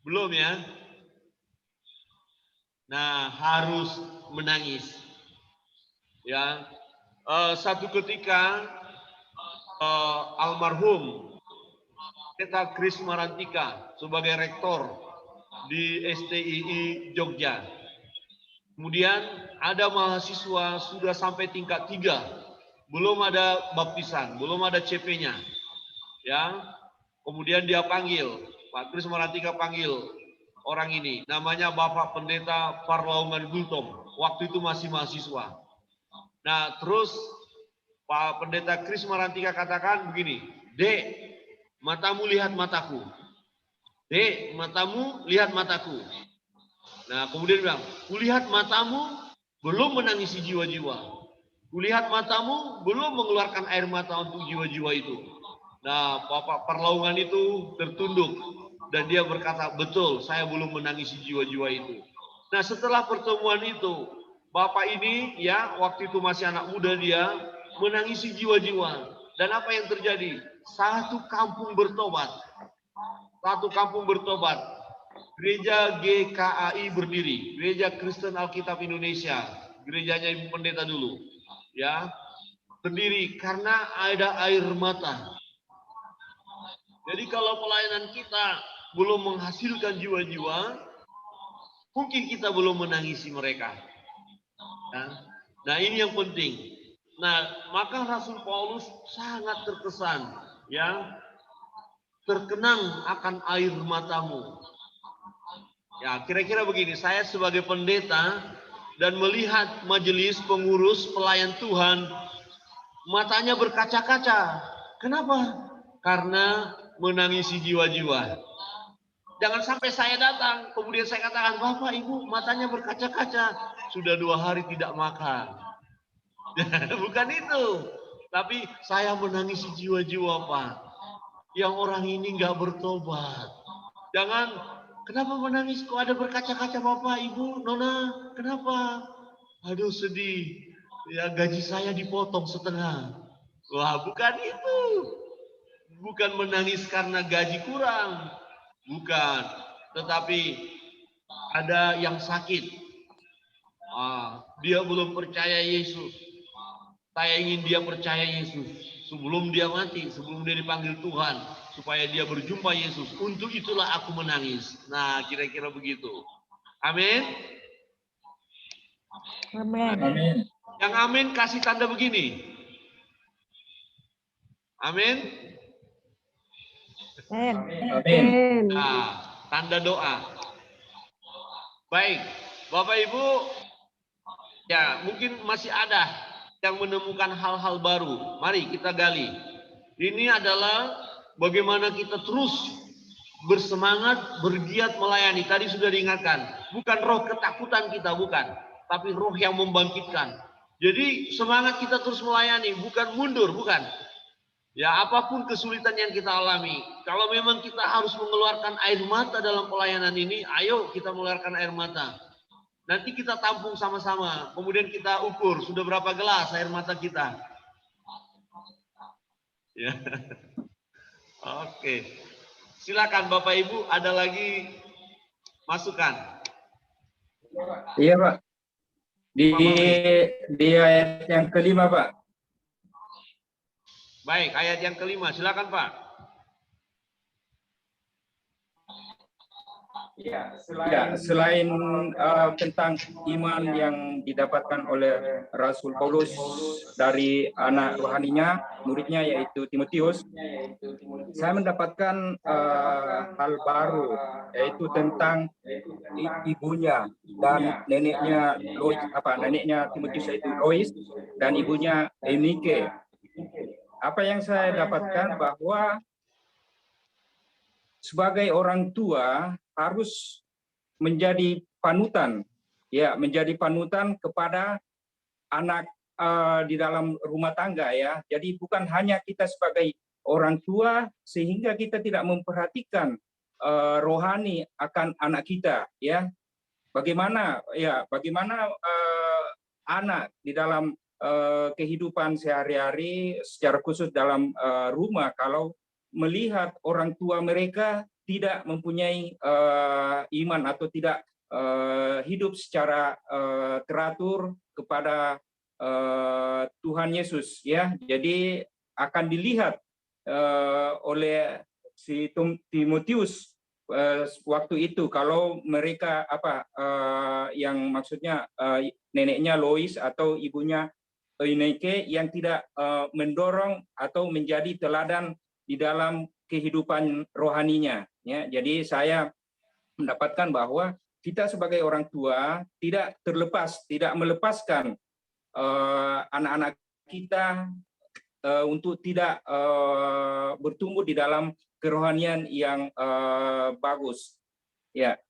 S1: Belum ya? Nah, harus menangis. Ya, satu ketika almarhum Pendeta Kris Marantika sebagai rektor di STII Jogja. Kemudian ada mahasiswa sudah sampai tingkat 3, belum ada baptisan, belum ada CP-nya. Ya, kemudian dia panggil, Pak Kris Marantika panggil orang ini, namanya Bapak Pendeta Parlauman Gultom, waktu itu masih mahasiswa. Nah, terus Pak Pendeta Kris Marantika katakan begini, Dek, matamu lihat mataku. Dek, matamu lihat mataku. Nah, kemudian bilang, kulihat matamu belum menangisi jiwa-jiwa. Kulihat matamu belum mengeluarkan air mata untuk jiwa-jiwa itu. Nah, Bapak Perlaungan itu tertunduk dan dia berkata, betul, saya belum menangisi jiwa-jiwa itu. Nah, setelah pertemuan itu, Bapak ini ya waktu itu masih anak muda, dia menangisi jiwa-jiwa. Dan apa yang terjadi? Satu kampung bertobat. Satu kampung bertobat. Gereja GKAI berdiri, Gereja Kristen Alkitab Indonesia, gerejanya Ibu Pendeta dulu, ya, berdiri karena ada air mata. Jadi kalau pelayanan kita belum menghasilkan jiwa-jiwa, mungkin kita belum menangisi mereka. Ya. Nah, ini yang penting. Nah, maka Rasul Paulus sangat terkesan, ya, terkenang akan air matamu. Ya, kira-kira begini, saya sebagai pendeta dan melihat majelis pengurus pelayan Tuhan, matanya berkaca-kaca. Kenapa? Karena menangisi jiwa-jiwa. Jangan sampai saya datang, kemudian saya katakan, Bapak, Ibu, matanya berkaca-kaca. Sudah 2 hari tidak makan. Bukan itu. Tapi saya menangisi jiwa-jiwa, Pak. Yang orang ini nggak bertobat. Jangan, kenapa menangis? Kok ada berkaca-kaca, Bapak, Ibu, Nona? Kenapa? Aduh, sedih. Ya, gaji saya dipotong setengah. Wah, bukan itu. Bukan menangis karena gaji kurang. Bukan. Tetapi ada yang sakit. Dia belum percaya Yesus. Saya ingin dia percaya Yesus. Sebelum dia mati, sebelum dia dipanggil Tuhan. Supaya dia berjumpa Yesus. Untuk itulah aku menangis. Nah, kira-kira begitu. Amin.
S6: Amin.
S4: Amin.
S1: Yang amin kasih tanda begini. Amin.
S6: Amin.
S4: Amin.
S1: Nah, tanda doa. Baik, Bapak Ibu, ya mungkin masih ada yang menemukan hal-hal baru. Mari kita gali. Ini adalah bagaimana kita terus bersemangat, bergiat melayani. Tadi sudah diingatkan, bukan roh ketakutan kita, bukan. Tapi roh yang membangkitkan. Jadi semangat kita terus melayani, bukan mundur, bukan. Ya, apapun kesulitan yang kita alami, kalau memang kita harus mengeluarkan air mata dalam pelayanan ini, ayo kita mengeluarkan air mata. Nanti kita tampung sama-sama, kemudian kita ukur sudah berapa gelas air mata kita. Ya. Oke. Silakan Bapak Ibu, ada lagi masukan?
S4: Iya, Pak. Di ayat yang kelima, Pak.
S1: Baik, ayat yang kelima, silakan Pak.
S4: Ya, selain tentang iman yang didapatkan oleh Rasul Paulus dari anak rohaninya, muridnya yaitu Timotius, saya mendapatkan hal baru, yaitu tentang ibunya dan neneknya Lois, neneknya Timotius yaitu Lois dan ibunya Eunike. Apa yang saya dapatkan bahwa sebagai orang tua harus menjadi panutan, ya, menjadi panutan kepada anak di dalam rumah tangga, ya. Jadi bukan hanya kita sebagai orang tua sehingga kita tidak memperhatikan rohani akan anak kita, ya. Bagaimana anak di dalam kehidupan sehari-hari, secara khusus dalam rumah, kalau melihat orang tua mereka tidak mempunyai iman atau tidak hidup secara teratur kepada Tuhan Yesus, ya. Jadi akan dilihat oleh si Timotius waktu itu, kalau mereka yang maksudnya neneknya Lois atau ibunya Eunike yang tidak mendorong atau menjadi teladan di dalam kehidupan rohaninya, ya. Jadi saya mendapatkan bahwa kita sebagai orang tua tidak melepaskan anak-anak kita untuk tidak bertumbuh di dalam kerohanian yang bagus, ya.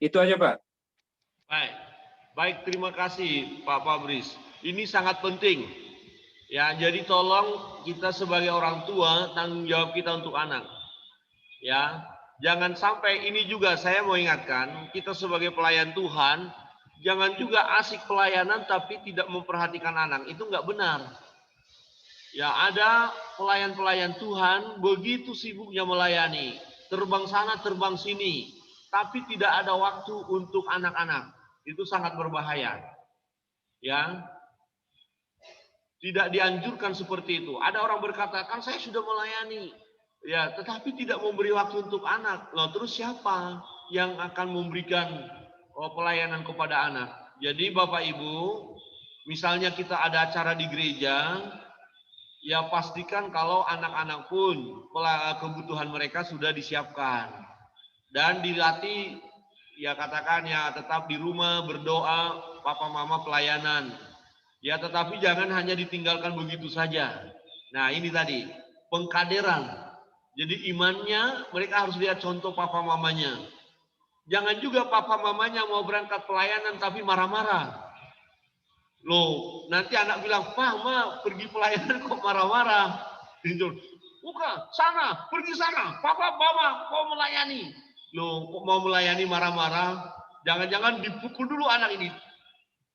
S4: Itu aja, Pak.
S1: Baik, terima kasih Pak Fabris. Ini sangat penting. Ya, jadi tolong kita sebagai orang tua tanggung jawab kita untuk anak. Ya, jangan sampai ini juga saya mau ingatkan, kita sebagai pelayan Tuhan, jangan juga asik pelayanan tapi tidak memperhatikan anak. Itu nggak benar. Ya, ada pelayan-pelayan Tuhan begitu sibuknya melayani, terbang sana, terbang sini, tapi tidak ada waktu untuk anak-anak. Itu sangat berbahaya. Ya. Tidak dianjurkan seperti itu. Ada orang berkata, kan saya sudah melayani, ya, tetapi tidak memberi waktu untuk anak. Loh, terus siapa yang akan memberikan pelayanan kepada anak? Jadi Bapak Ibu, misalnya kita ada acara di gereja, ya pastikan kalau anak-anak pun kebutuhan mereka sudah disiapkan dan dilatih, ya katakan ya tetap di rumah berdoa, papa mama pelayanan. Ya, tetapi jangan hanya ditinggalkan begitu saja. Nah, ini tadi, pengkaderan. Jadi imannya, mereka harus lihat contoh papa mamanya. Jangan juga papa mamanya mau berangkat pelayanan tapi marah-marah. Loh, nanti anak bilang, "Pak, Ma, pergi pelayanan kok marah-marah?" Bukan, sana, pergi sana. Papa, mama, mau melayani. Loh, kok mau melayani marah-marah? Jangan-jangan dipukul dulu anak ini.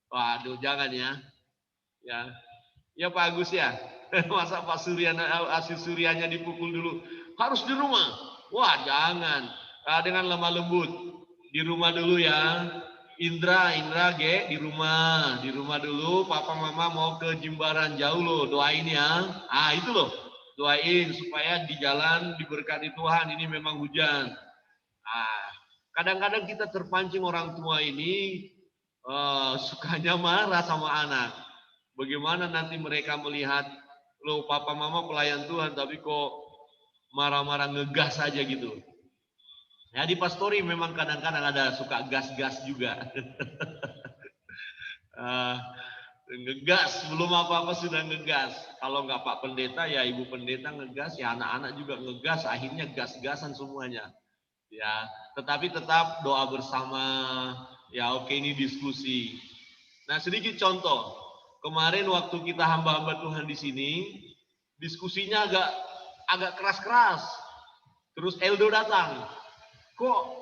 S1: Waduh, jangan ya. Ya Pak Agus ya. Masa Pak Suryanya dipukul dulu. Harus di rumah. Wah, jangan. Dengan lemah lembut. Di rumah dulu ya. Indra di rumah dulu. Papa mama mau ke Jimbaran jauh loh, doain ya. Itu loh, doain supaya di jalan diberkati Tuhan. Ini memang hujan. Kadang-kadang kita terpancing orang tua ini sukanya marah sama anak. Bagaimana nanti mereka melihat, loh papa mama pelayan Tuhan tapi kok marah-marah ngegas saja gitu. Ya, di pastori memang kadang-kadang ada suka gas-gas juga. Ngegas, belum apa-apa sudah ngegas. Kalau nggak Pak Pendeta ya Ibu Pendeta ngegas, ya anak-anak juga ngegas, akhirnya gas-gasan semuanya. Ya, tetapi tetap doa bersama. Ya, oke, ini diskusi. Nah, sedikit contoh. Kemarin waktu kita hamba-hamba Tuhan di sini, diskusinya agak keras-keras. Terus Eldo datang. Kok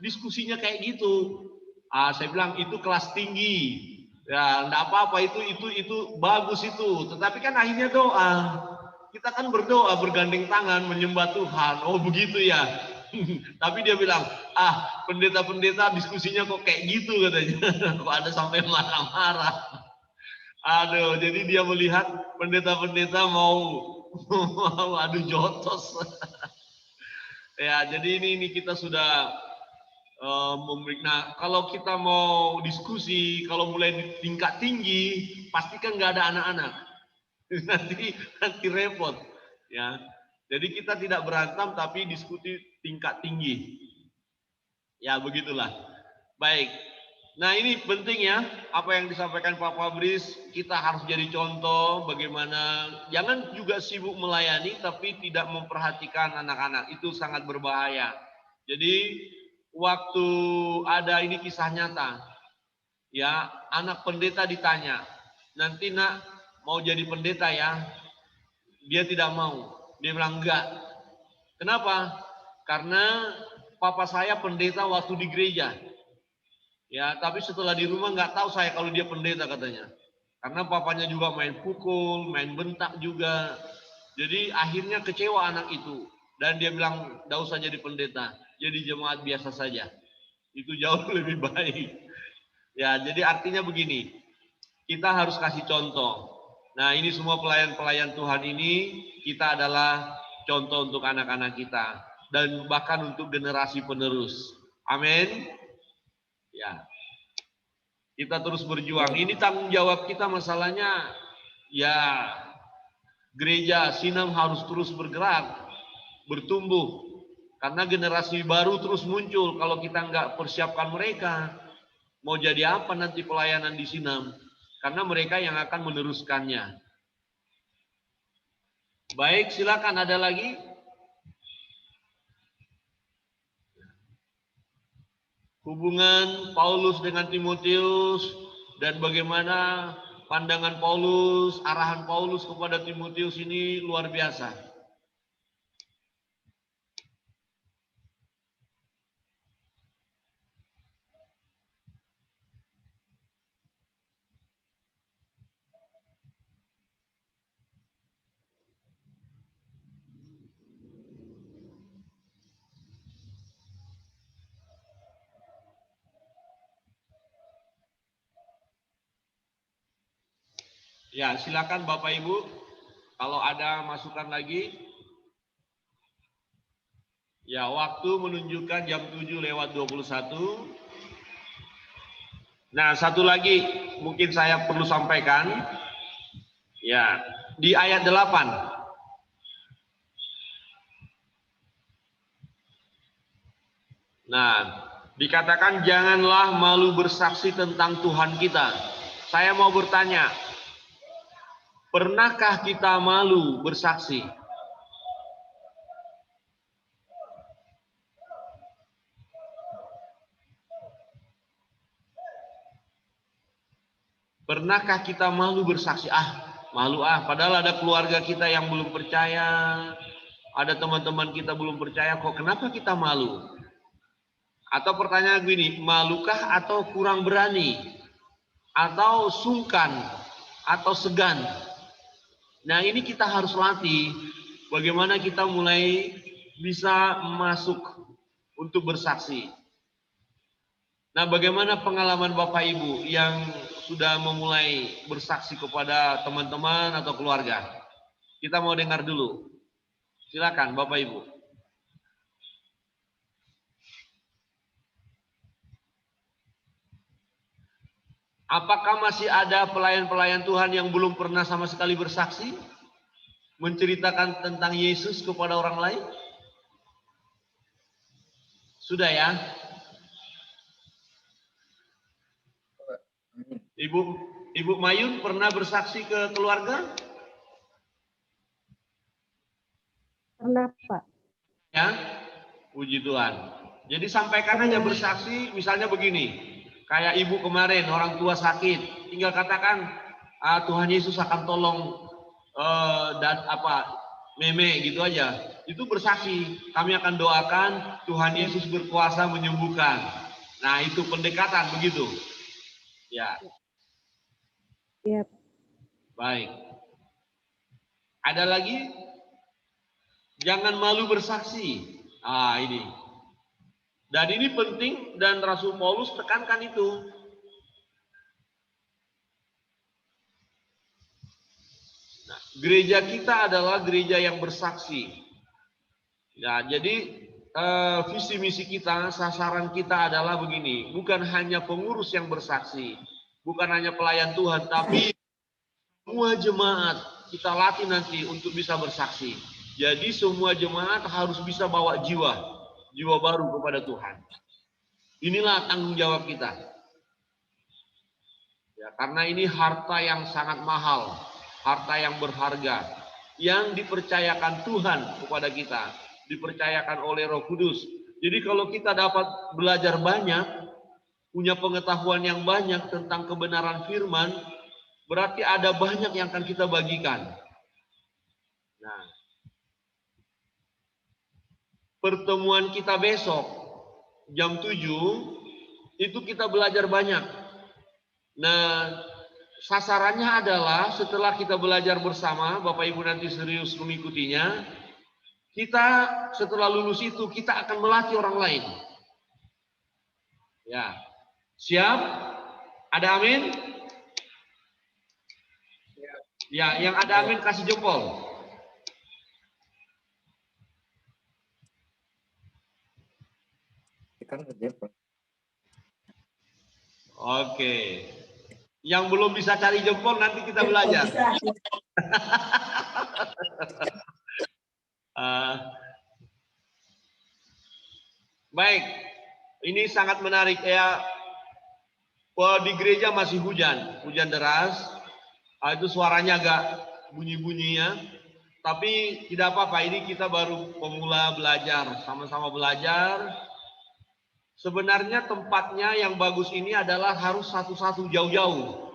S1: diskusinya kayak gitu? Saya bilang itu kelas tinggi. Ya, enggak apa-apa, itu bagus itu. Tetapi kan akhirnya doa. Kita kan berdoa, bergandeng tangan, menyembah Tuhan. Oh, begitu ya. Tapi dia bilang, pendeta-pendeta diskusinya kok kayak gitu katanya. Kok ada sampai marah-marah. Aduh, jadi dia melihat pendeta-pendeta mau adu jotos. Ya, jadi ini kita sudah nah, kalau kita mau diskusi, kalau mulai di tingkat tinggi, pasti kan nggak ada anak-anak. nanti repot, ya. Jadi kita tidak berantem, tapi diskusi tingkat tinggi. Ya, begitulah. Baik. Nah, ini penting ya, apa yang disampaikan Pak Fabris, kita harus jadi contoh bagaimana, jangan juga sibuk melayani, tapi tidak memperhatikan anak-anak, itu sangat berbahaya. Jadi, waktu ada ini kisah nyata, ya, anak pendeta ditanya, nanti nak mau jadi pendeta ya, dia tidak mau, dia bilang enggak. Kenapa? Karena papa saya pendeta waktu di gereja. Ya, tapi setelah di rumah nggak tahu saya kalau dia pendeta katanya. Karena papanya juga main pukul, main bentak juga. Jadi akhirnya kecewa anak itu. Dan dia bilang, nggak usah jadi pendeta. Jadi jemaat biasa saja. Itu jauh lebih baik. Ya, jadi artinya begini. Kita harus kasih contoh. Nah, ini semua pelayan-pelayan Tuhan ini, kita adalah contoh untuk anak-anak kita. Dan bahkan untuk generasi penerus. Amin. Ya, kita terus berjuang. Ini tanggung jawab kita, masalahnya ya gereja Sinam harus terus bergerak, bertumbuh. Karena generasi baru terus muncul. Kalau kita nggak persiapkan mereka, mau jadi apa nanti pelayanan di Sinam? Karena mereka yang akan meneruskannya. Baik, silakan ada lagi. Hubungan Paulus dengan Timotius dan bagaimana pandangan Paulus, arahan Paulus kepada Timotius ini luar biasa. Ya, silakan Bapak Ibu, kalau ada masukan lagi. Ya, waktu menunjukkan jam 7:21. Nah, satu lagi mungkin saya perlu sampaikan. Ya, di ayat 8. Nah, dikatakan janganlah malu bersaksi tentang Tuhan kita. Saya mau bertanya, pernahkah kita malu bersaksi? Pernahkah kita malu bersaksi? Malu padahal ada keluarga kita yang belum percaya, ada teman-teman kita belum percaya, kok kenapa kita malu? Atau pertanyaan gini, malukah atau kurang berani? Atau sungkan? Atau segan? Nah, ini kita harus latih bagaimana kita mulai bisa masuk untuk bersaksi. Nah, bagaimana pengalaman Bapak Ibu yang sudah memulai bersaksi kepada teman-teman atau keluarga? Kita mau dengar dulu. Silakan Bapak Ibu. Apakah masih ada pelayan-pelayan Tuhan yang belum pernah sama sekali bersaksi? Menceritakan tentang Yesus kepada orang lain? Sudah ya? Ibu Mayun pernah bersaksi ke keluarga?
S3: Pernah, Pak.
S1: Ya, puji Tuhan. Jadi sampaikan aja bersaksi, misalnya begini, kayak ibu kemarin orang tua sakit, tinggal katakan Tuhan Yesus akan tolong dan meme gitu aja. Itu bersaksi. Kami akan doakan Tuhan Yesus berkuasa menyembuhkan. Nah, itu pendekatan begitu. Ya.
S3: Siap.
S1: Baik. Ada lagi? Jangan malu bersaksi. Ini. Dan ini penting dan Rasul Paulus tekankan itu. Nah, gereja kita adalah gereja yang bersaksi. Nah, jadi visi misi kita, sasaran kita adalah begini, bukan hanya pengurus yang bersaksi, bukan hanya pelayan Tuhan, tapi semua jemaat kita latih nanti untuk bisa bersaksi. Jadi semua jemaat harus bisa bawa jiwa baru kepada Tuhan. Inilah tanggung jawab kita. Ya, karena ini harta yang sangat mahal, harta yang berharga, yang dipercayakan Tuhan kepada kita, dipercayakan oleh Roh Kudus. Jadi kalau kita dapat belajar banyak, punya pengetahuan yang banyak tentang kebenaran firman, berarti ada banyak yang akan kita bagikan. Nah, pertemuan kita besok jam 7 itu kita belajar banyak. Nah, sasarannya adalah setelah kita belajar bersama, Bapak Ibu nanti serius mengikutinya, kita setelah lulus itu kita akan melatih orang lain. Ya, siap? Ada amin? Ya, yang ada amin kasih jempol. Oke. Yang belum bisa cari jempol nanti kita belajar. Baik, ini sangat menarik ya. Di gereja masih hujan deras. Itu suaranya agak bunyi-bunyi ya. Tapi tidak apa-apa, ini kita baru pemula belajar, sama-sama belajar. Sebenarnya tempatnya yang bagus ini adalah harus satu-satu jauh-jauh.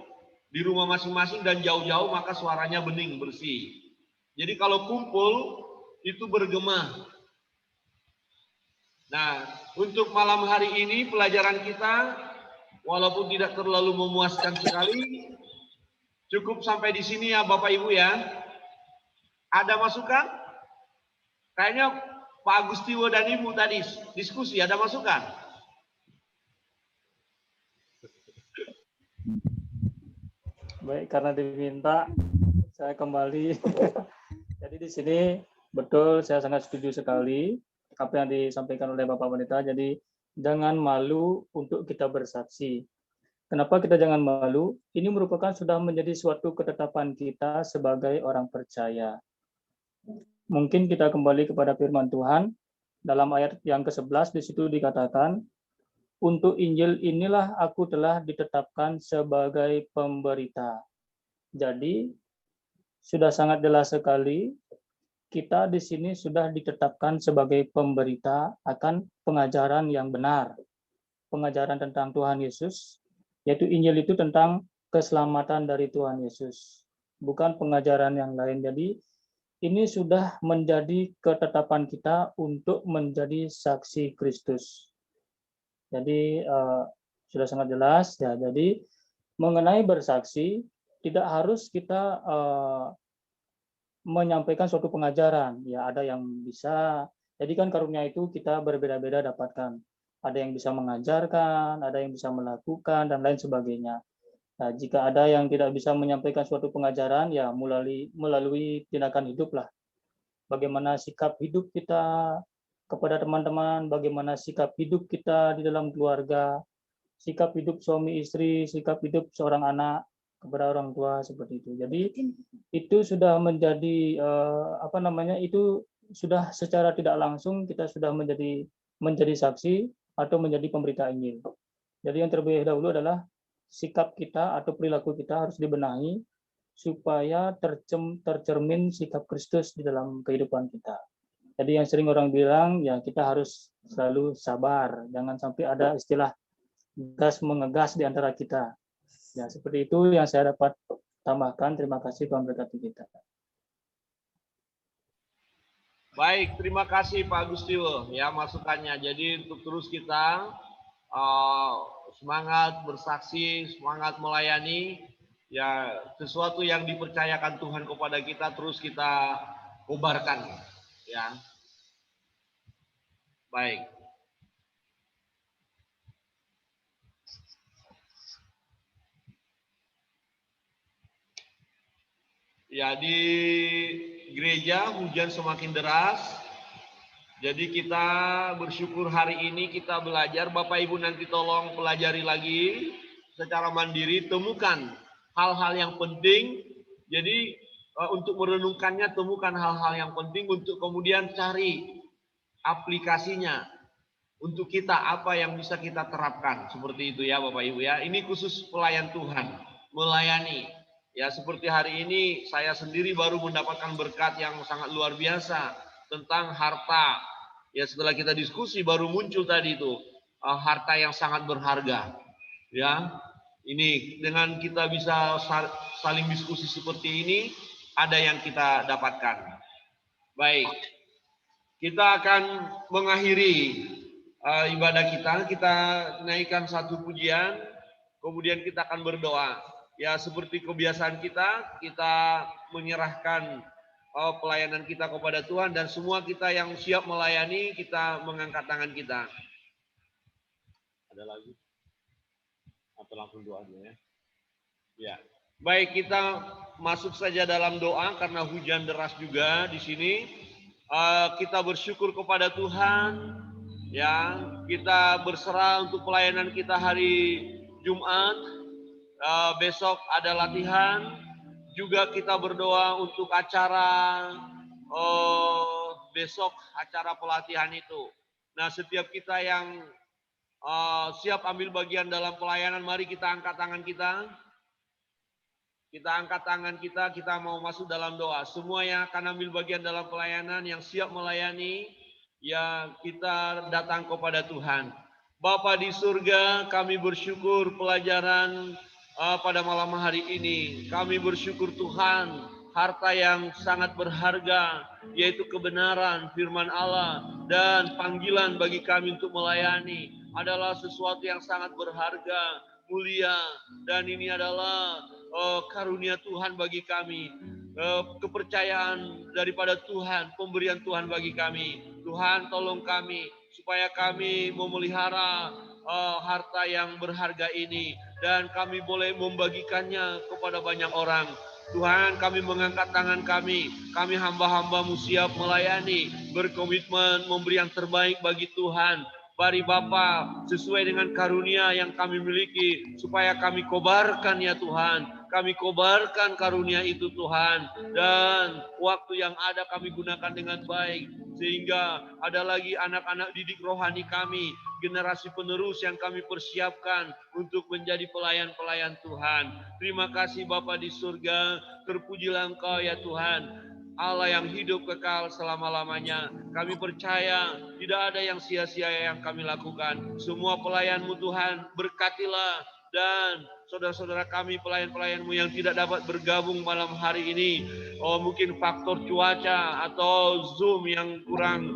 S1: Di rumah masing-masing dan jauh-jauh maka suaranya bening, bersih. Jadi kalau kumpul itu bergema. Nah, untuk malam hari ini pelajaran kita walaupun tidak terlalu memuaskan sekali, cukup sampai di sini ya Bapak Ibu ya. Ada masukan? Kayaknya Pak Agustiwo dan Ibu tadi diskusi, ada masukan?
S5: Baik, karena diminta, saya kembali. Jadi di sini betul, saya sangat setuju sekali apa yang disampaikan oleh Bapak Pendeta. Jadi jangan malu untuk kita bersaksi. Kenapa kita jangan malu? Ini merupakan sudah menjadi suatu ketetapan kita sebagai orang percaya. Mungkin kita kembali kepada firman Tuhan dalam ayat yang ke-11 di situ dikatakan, untuk Injil inilah aku telah ditetapkan sebagai pemberita. Jadi sudah sangat jelas sekali kita di sini sudah ditetapkan sebagai pemberita akan pengajaran yang benar. Pengajaran tentang Tuhan Yesus, yaitu Injil itu tentang keselamatan dari Tuhan Yesus, bukan pengajaran yang lain. Jadi ini sudah menjadi ketetapan kita untuk menjadi saksi Kristus. Jadi sudah sangat jelas ya. Jadi mengenai bersaksi tidak harus kita menyampaikan suatu pengajaran. Ya ada yang bisa. Jadi kan karunia itu kita berbeda-beda dapatkan. Ada yang bisa mengajarkan, ada yang bisa melakukan dan lain sebagainya. Nah, jika ada yang tidak bisa menyampaikan suatu pengajaran, ya melalui tindakan hidup lah. Bagaimana sikap hidup kita kepada teman-teman, bagaimana sikap hidup kita di dalam keluarga, sikap hidup suami istri, sikap hidup seorang anak kepada orang tua seperti itu. Jadi itu sudah menjadi itu sudah secara tidak langsung kita sudah menjadi saksi atau menjadi pemberita Injil. Jadi yang terlebih dahulu adalah sikap kita atau perilaku kita harus dibenahi supaya tercermin sikap Kristus di dalam kehidupan kita. Jadi yang sering orang bilang, ya kita harus selalu sabar. Jangan sampai ada istilah gas mengegas di antara kita. Ya, seperti itu yang saya dapat tambahkan. Terima kasih, Tuhan berkati kita.
S1: Baik, terima kasih Pak Agustiwo ya masukannya. Jadi untuk terus kita semangat bersaksi, semangat melayani, ya sesuatu yang dipercayakan Tuhan kepada kita terus kita kobarkan ya. Baik. Ya di gereja hujan semakin deras Jadi kita bersyukur hari ini kita belajar. Bapak Ibu nanti tolong pelajari lagi secara mandiri, temukan hal-hal yang penting. Jadi untuk merenungkannya, temukan hal-hal yang penting untuk kemudian cari aplikasinya. Untuk kita apa yang bisa kita terapkan. Seperti itu ya Bapak Ibu ya. Ini khusus pelayan Tuhan, melayani. Ya seperti hari ini saya sendiri baru mendapatkan berkat yang sangat luar biasa tentang harta. Ya setelah kita diskusi baru muncul tadi itu harta yang sangat berharga. Ya, ini dengan kita bisa saling diskusi seperti ini, ada yang kita dapatkan. Baik, kita akan mengakhiri ibadah kita. Kita naikkan satu pujian, kemudian kita akan berdoa. Ya seperti kebiasaan kita menyerahkan pelayanan kita kepada Tuhan, dan semua kita yang siap melayani, kita mengangkat tangan kita. Ada lagi? Atau langsung doa aja ya? Ya. Baik, kita masuk saja dalam doa karena hujan deras juga di sini. Kita bersyukur kepada Tuhan, ya. Kita berserah untuk pelayanan kita hari Jumat. Besok ada latihan. Juga kita berdoa untuk acara besok, acara pelatihan itu. Nah, setiap kita yang siap ambil bagian dalam pelayanan, mari kita angkat tangan kita. Kita angkat tangan kita mau masuk dalam doa. Semua yang akan ambil bagian dalam pelayanan, yang siap melayani, ya kita datang kepada Tuhan. Bapa di surga, kami bersyukur pelajaran pada malam hari ini. Kami bersyukur Tuhan, harta yang sangat berharga, yaitu kebenaran firman Allah dan panggilan bagi kami untuk melayani adalah sesuatu yang sangat berharga, mulia, dan ini adalah karunia Tuhan bagi kami, kepercayaan daripada Tuhan, pemberian Tuhan bagi kami. Tuhan tolong kami supaya kami memelihara harta yang berharga ini, dan kami boleh membagikannya kepada banyak orang. Tuhan, kami mengangkat tangan kami hamba-hambamu siap melayani, berkomitmen memberi yang terbaik bagi Tuhan. Mari Bapa, sesuai dengan karunia yang kami miliki, supaya kami kobarkan ya Tuhan. Kami kobarkan karunia itu Tuhan, dan waktu yang ada kami gunakan dengan baik, sehingga ada lagi anak-anak didik rohani kami, generasi penerus yang kami persiapkan untuk menjadi pelayan-pelayan Tuhan. Terima kasih Bapa di surga, terpujilah Engkau ya Tuhan, Allah yang hidup kekal selama-lamanya. Kami percaya tidak ada yang sia-sia yang kami lakukan. Semua pelayan-Mu Tuhan, berkatilah, dan saudara-saudara kami, pelayan-pelayan-Mu yang tidak dapat bergabung malam hari ini, mungkin faktor cuaca atau Zoom yang kurang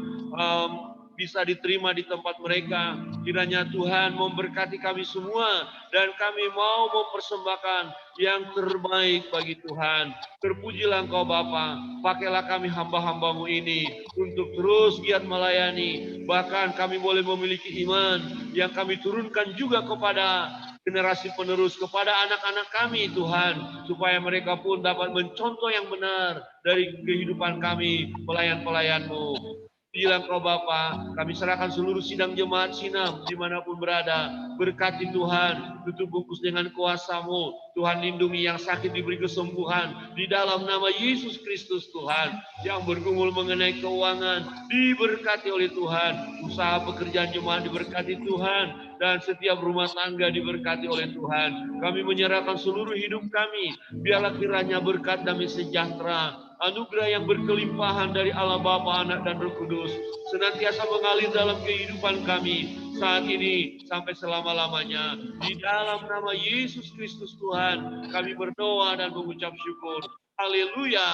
S1: bisa diterima di tempat mereka. Kiranya Tuhan memberkati kami semua, dan kami mau mempersembahkan yang terbaik bagi Tuhan. Terpujilah Engkau Bapa, pakailah kami hamba-hambamu ini untuk terus giat melayani. Bahkan kami boleh memiliki iman yang kami turunkan juga kepada generasi penerus, kepada anak-anak kami Tuhan, supaya mereka pun dapat mencontoh yang benar dari kehidupan kami, pelayan-pelayan-Mu. Bilang Kau Bapa, kami serahkan seluruh sidang jemaat Sinam dimanapun berada. Berkati Tuhan, tutup bungkus dengan kuasa-Mu. Tuhan lindungi yang sakit, diberi kesembuhan di dalam nama Yesus Kristus Tuhan. Yang bergumul mengenai keuangan diberkati oleh Tuhan. Usaha pekerjaan jemaat diberkati Tuhan, dan setiap rumah tangga diberkati oleh Tuhan. Kami menyerahkan seluruh hidup kami, biarlah kiranya berkat damai sejahtera, anugerah yang berkelimpahan dari Allah Bapa, Anak, dan Roh Kudus senantiasa mengalir dalam kehidupan kami saat ini sampai selama-lamanya. Di dalam nama Yesus Kristus Tuhan, kami berdoa dan mengucap syukur. Haleluya.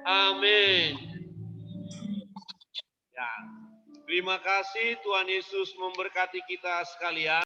S1: Amin. Ya. Terima kasih, Tuhan Yesus memberkati kita sekalian.